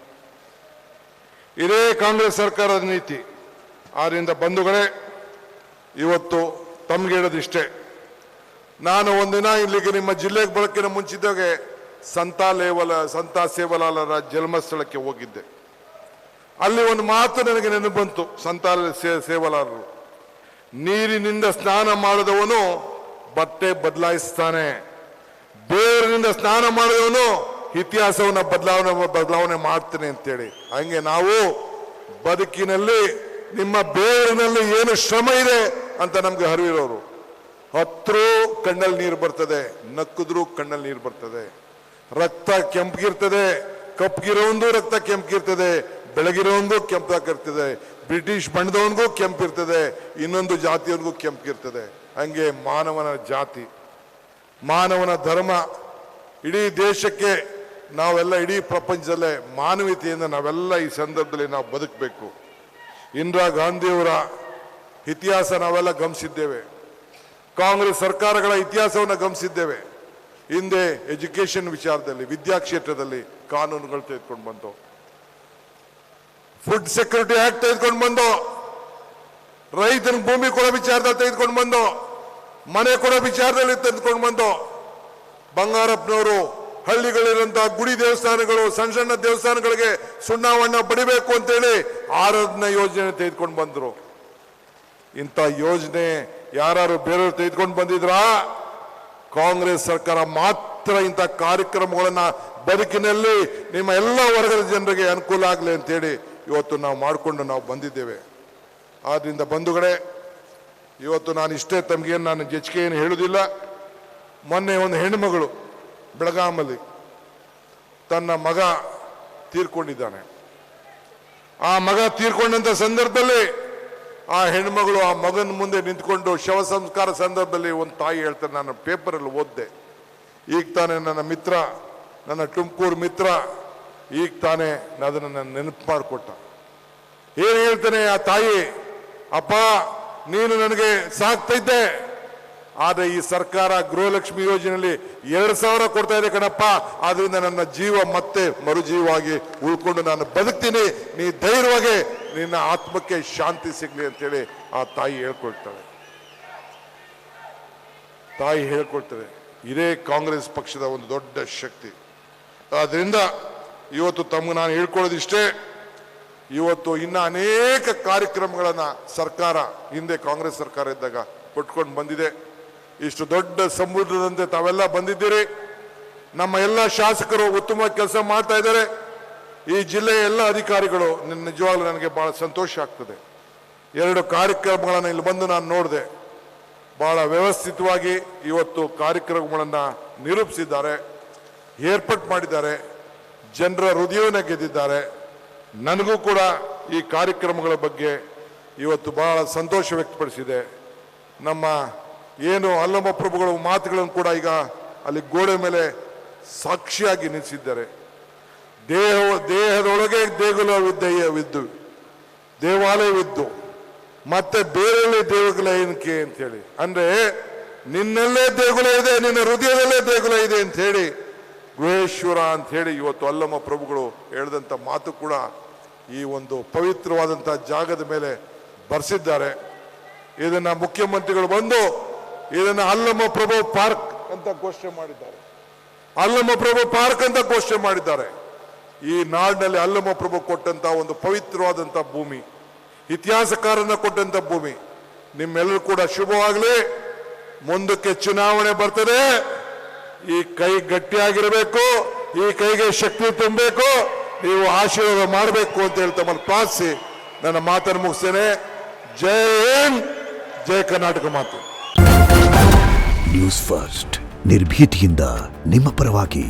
ಇದೇ ಕಾಂಗ್ರೆಸ್ ಸರ್ಕಾರದ ನೀತಿ. ಆದ್ರಿಂದ ಬಂಧುಗಳೇ, ಇವತ್ತು ತಮ್ಗೆ ಹೇಳೋದಿಷ್ಟೇ. ನಾನು ಒಂದಿನ ಇಲ್ಲಿಗೆ ನಿಮ್ಮ ಜಿಲ್ಲೆಗೆ ಬರೋಕ್ಕಿಂತ ಮುಂಚಿದ್ದಾಗೆ ಸಂತ ಸೇವಲಾಲರ ಜನ್ಮಸ್ಥಳಕ್ಕೆ ಹೋಗಿದ್ದೆ. ಅಲ್ಲಿ ಒಂದು ಮಾತು ನನಗೆ ನೆನಪು ಬಂತು. ಸಂತ ಸೇವಲಾಲರು, ನೀರಿನಿಂದ ಸ್ನಾನ ಮಾಡಿದವನು ಬಟ್ಟೆ ಬದಲಾಯಿಸ್ತಾನೆ, ಬೇರಿನಿಂದ ಸ್ನಾನ ಮಾಡಿದವನು ಇತಿಹಾಸವನ್ನ ಬದಲಾವಣೆ ಮಾಡ್ತಾನೆ ಅಂತೇಳಿ. ಹಂಗೆ ನಾವು ಬದುಕಿನಲ್ಲಿ ನಿಮ್ಮ ಬೇರಿನಲ್ಲಿ ಏನು ಶ್ರಮ ಇದೆ ಅಂತ ನಮ್ಗೆ ಅರಿವಿರೋರು. ಹತ್ರೂ ಕಣ್ಣಲ್ಲಿ ನೀರು ಬರ್ತದೆ, ನಕ್ಕಿದ್ರೂ ಕಣ್ಣಲ್ಲಿ ನೀರು ಬರ್ತದೆ. ರಕ್ತ ಕೆಂಪಗಿರ್ತದೆ, ಕಪ್ಪಗಿರೋಂದು ರಕ್ತ ಕೆಂಪಗಿರ್ತದೆ, ಬೆಳಗಿರೋಂದು ಕೆಂಪಾಗಿರ್ತದೆ, ಬ್ರಿಟಿಷ್ ಬಣ್ಣದವನಿಗೂ ಕೆಂಪಿರ್ತದೆ, ಇನ್ನೊಂದು ಜಾತಿಯವನಿಗೂ ಕೆಂಪಿರ್ತದೆ. ಹಂಗೆ ಮಾನವನ ಜಾತಿ, ಮಾನವನ ಧರ್ಮ, ಇಡೀ ದೇಶಕ್ಕೆ ನಾವೆಲ್ಲ, ಇಡೀ ಪ್ರಪಂಚದಲ್ಲೇ ಮಾನವೀಯತೆಯಿಂದ ನಾವೆಲ್ಲ ಈ ಸಂದರ್ಭದಲ್ಲಿ ನಾವು ಬದುಕಬೇಕು. ಇಂದಿರಾ ಗಾಂಧಿಯವರ ಇತಿಹಾಸ ನಾವೆಲ್ಲ ಗಮನಿಸಿದ್ದೇವೆ, ಕಾಂಗ್ರೆಸ್ ಸರ್ಕಾರಗಳ ಇತಿಹಾಸವನ್ನು ಗಮನಿಸಿದ್ದೇವೆ. ಹಿಂದೆ ಎಜುಕೇಶನ್ ವಿಚಾರದಲ್ಲಿ, ವಿದ್ಯಾ ಕ್ಷೇತ್ರದಲ್ಲಿ ಕಾನೂನುಗಳು ತೆಗೆದುಕೊಂಡು ಬಂದು, ಫುಡ್ ಸೆಕ್ಯೂರಿಟಿ ಆಕ್ಟ್ ತೆಗೆದುಕೊಂಡು ಬಂದು, ರೈತನ ಭೂಮಿ ಕೊಡೋ ವಿಚಾರದಲ್ಲಿ ತೆಗೆದುಕೊಂಡು ಬಂದು, ಮನೆ ಕೊಡೋ ವಿಚಾರದಲ್ಲಿ ತೆಗೆದುಕೊಂಡು ಬಂದು, ಬಂಗಾರಪ್ಪನವರು ಹಳ್ಳಿಗಳಿರುವಂತಹ ಗುಡಿ ದೇವಸ್ಥಾನಗಳು, ಸಣ್ಣ ಸಣ್ಣ ದೇವಸ್ಥಾನಗಳಿಗೆ ಸುಣ್ಣವನ್ನ ಬಡಿಬೇಕು ಅಂತೇಳಿ ಆರಾಧನಾ ಯೋಜನೆ ತೆಗೆದುಕೊಂಡು ಬಂದ್ರು. ಇಂಥ ಯೋಜನೆ ಯಾರು ಬೇರೆಯವರು ತೆಗೆದುಕೊಂಡು ಬಂದಿದ್ರಾ? ಕಾಂಗ್ರೆಸ್ ಸರ್ಕಾರ ಮಾತ್ರ ಇಂಥ ಕಾರ್ಯಕ್ರಮಗಳನ್ನ ಬದುಕಿನಲ್ಲಿ ನಿಮ್ಮ ಎಲ್ಲ ವರ್ಗದ ಜನರಿಗೆ ಅನುಕೂಲ ಆಗಲಿ ಅಂತೇಳಿ ಇವತ್ತು ನಾವು ಮಾಡಿಕೊಂಡು ನಾವು ಬಂದಿದ್ದೇವೆ. ಆದ್ರಿಂದ ಬಂಧುಗಳೇ, ಇವತ್ತು ನಾನು ಇಷ್ಟೇ ತಮಗೇನು ನಾನು ಹೆಚ್ಚಿಗೆ ಏನು ಹೇಳುವುದಿಲ್ಲ. ಮೊನ್ನೆ ಒಂದು ಹೆಣ್ಣುಮಗಳು ಬೆಳಗಾಮಲ್ಲಿ ತನ್ನ ಮಗ ತೀರ್ಕೊಂಡಿದ್ದಾನೆ. ಆ ಮಗ ತೀರ್ಕೊಂಡಂತ ಸಂದರ್ಭದಲ್ಲಿ ಆ ಹೆಣ್ಮಗಳು ಆ ಮಗನ ಮುಂದೆ ನಿಂತ್ಕೊಂಡು ಶವ ಸಂಸ್ಕಾರ ಸಂದರ್ಭದಲ್ಲಿ ಒಂದು ತಾಯಿ ಹೇಳ್ತಾರೆ, ನಾನು ಪೇಪರಲ್ಲಿ ಓದಿದೆ, ಈಗ ತಾನೇ ನನ್ನ ಮಿತ್ರ, ನನ್ನ ತುಮಕೂರು ಮಿತ್ರ ಈಗ ತಾನೇ ಅದನ್ನು ನನ್ನ ನೆನಪು ಮಾಡಿಕೊಟ್ಟ. ಏನು ಹೇಳ್ತಾನೆ ಆ ತಾಯಿ, ಅಪ್ಪ ನೀನು ನನಗೆ ಸಾಕ್ತೈತೆ, ಆದರೆ ಈ ಸರ್ಕಾರ ಗೃಹಲಕ್ಷ್ಮಿ ಯೋಜನೆಯಲ್ಲಿ 2,000 ಕೊಡ್ತಾ ಇದೆ ಕಣಪ್ಪ, ಆದ್ರಿಂದ ನನ್ನ ಜೀವ ಮತ್ತೆ ಮರುಜೀವವಾಗಿ ಉಳ್ಕೊಂಡು ನಾನು ಬದುಕ್ತೀನಿ, ನೀ ಧೈರ್ಯವಾಗಿ ನಿನ್ನ ಆತ್ಮಕ್ಕೆ ಶಾಂತಿ ಸಿಗ್ಲಿ ಅಂತೇಳಿ ಆ ತಾಯಿ ಹೇಳ್ಕೊಳ್ತಾಳೆ. ತಾಯಿ ಹೇಳ್ಕೊಳ್ತಾರೆ. ಇದೇ ಕಾಂಗ್ರೆಸ್ ಪಕ್ಷದ ಒಂದು ದೊಡ್ಡ ಶಕ್ತಿ. ಆದ್ರಿಂದ ಇವತ್ತು ತಮಗೆ ನಾನು ಹೇಳ್ಕೊಳ್ಳೋದಿಷ್ಟೇ, ಇವತ್ತು ಇನ್ನ ಅನೇಕ ಕಾರ್ಯಕ್ರಮಗಳನ್ನ ಸರ್ಕಾರ ಹಿಂದೆ ಕಾಂಗ್ರೆಸ್ ಸರ್ಕಾರ ಇದ್ದಾಗ ಕೊಟ್ಕೊಂಡು ಬಂದಿದೆ. ಇಷ್ಟು ದೊಡ್ಡ ಸಮುದ್ರದಂತೆ ತಾವೆಲ್ಲ ಬಂದಿದ್ದೀರಿ. ನಮ್ಮ ಎಲ್ಲ ಶಾಸಕರು ಉತ್ತಮ ಕೆಲಸ ಮಾಡ್ತಾ ಇದ್ದಾರೆ. ಈ ಜಿಲ್ಲೆಯ ಎಲ್ಲ ಅಧಿಕಾರಿಗಳು ನಿಜವಾಗ್ಲೂ ನನಗೆ ಬಹಳ ಸಂತೋಷ ಆಗ್ತದೆ. 2 ಕಾರ್ಯಕ್ರಮಗಳನ್ನು ಇಲ್ಲಿ ಬಂದು ನಾನು ನೋಡಿದೆ. ಬಹಳ ವ್ಯವಸ್ಥಿತವಾಗಿ ಇವತ್ತು ಕಾರ್ಯಕ್ರಮಗಳನ್ನು ನಿರೂಪಿಸಿದ್ದಾರೆ, ಏರ್ಪಾಟ್ ಮಾಡಿದ್ದಾರೆ, ಜನರ ಹೃದಯವನ್ನು ಗೆದ್ದಿದ್ದಾರೆ. ನನಗೂ ಕೂಡ ಈ ಕಾರ್ಯಕ್ರಮಗಳ ಬಗ್ಗೆ ಇವತ್ತು ಬಹಳ ಸಂತೋಷ ವ್ಯಕ್ತಪಡಿಸಿದೆ. ನಮ್ಮ ಏನು ಅಲ್ಲಮ ಪ್ರಭುಗಳ ಮಾತುಗಳನ್ನು ಕೂಡ ಈಗ ಅಲ್ಲಿ ಗೋಡೆ ಮೇಲೆ ಸಾಕ್ಷಿಯಾಗಿ ನಿಲ್ಲಿಸಿದ್ದಾರೆ. ದೇಹದೊಳಗೆ ದೇಗುಲವಿದ್ದು ದೇವಾಲಯವಿದ್ದು ಮತ್ತೆ ಬೇರೆ ದೇಗುಲ ಏನಕ್ಕೆ ಅಂತ ಹೇಳಿ, ಅಂದ್ರೆ ನಿನ್ನಲ್ಲೇ ದೇಗುಲ ಇದೆ, ನಿನ್ನ ಹೃದಯದಲ್ಲೇ ದೇಗುಲ ಇದೆ ಅಂತ ಹೇಳಿ ಗುಹೇಶ್ವರ ಅಂತ ಹೇಳಿ ಇವತ್ತು ಅಲ್ಲಮ ಪ್ರಭುಗಳು ಹೇಳಿದಂಥ ಮಾತು ಕೂಡ ಈ ಒಂದು ಪವಿತ್ರವಾದಂಥ ಜಾಗದ ಮೇಲೆ ಬರೆಸಿದ್ದಾರೆ. ಇದನ್ನ ಮುಖ್ಯಮಂತ್ರಿಗಳು ಬಂದು ಇದನ್ನ ಅಲ್ಲಮ ಪ್ರಭು ಪಾರ್ಕ್ ಅಂತ ಘೋಷಣೆ ಮಾಡಿದ್ದಾರೆ. ಅಲ್ಲಮ ಪ್ರಭು ಪಾರ್ಕ್ ಅಂತ ಘೋಷಣೆ ಮಾಡಿದ್ದಾರೆ. ಈ ನಾಡಿನಲ್ಲಿ ಅಲ್ಲಮ ಪ್ರಭು ಕೊಟ್ಟಂತ ಒಂದು ಪವಿತ್ರವಾದಂಥ ಭೂಮಿ, ಇತಿಹಾಸಕಾರನ ಕೊಟ್ಟಂತ ಭೂಮಿ. ನಿಮ್ಮೆಲ್ಲರೂ ಕೂಡ ಶುಭವಾಗಲಿ. ಮುಂದಕ್ಕೆ ಚುನಾವಣೆ ಬರ್ತದೆ. ಈ ಕೈ ಗಟ್ಟಿಯಾಗಿರಬೇಕು, ಈ ಕೈಗೆ ಶಕ್ತಿ ತುಂಬಬೇಕು, ನೀವು ಆಶೀರ್ವಾದ ಮಾಡಬೇಕು ಅಂತ ಹೇಳಿ ತಮ್ಮಲ್ಲಿ ಪ್ರಾರ್ಥಿಸಿ ನನ್ನ ಮಾತನ್ನು ಮುಗಿಸ್ತೇನೆ. ಜೈ ಹಿಂದ್, ಜೈ ಕರ್ನಾಟಕ ಮಾತು. ನ್ಯೂಸ್ ಫಸ್ಟ್ ನಿರ್ಭೀತಿಯಿಂದ ನಿಮ್ಮ ಪರವಾಗಿ.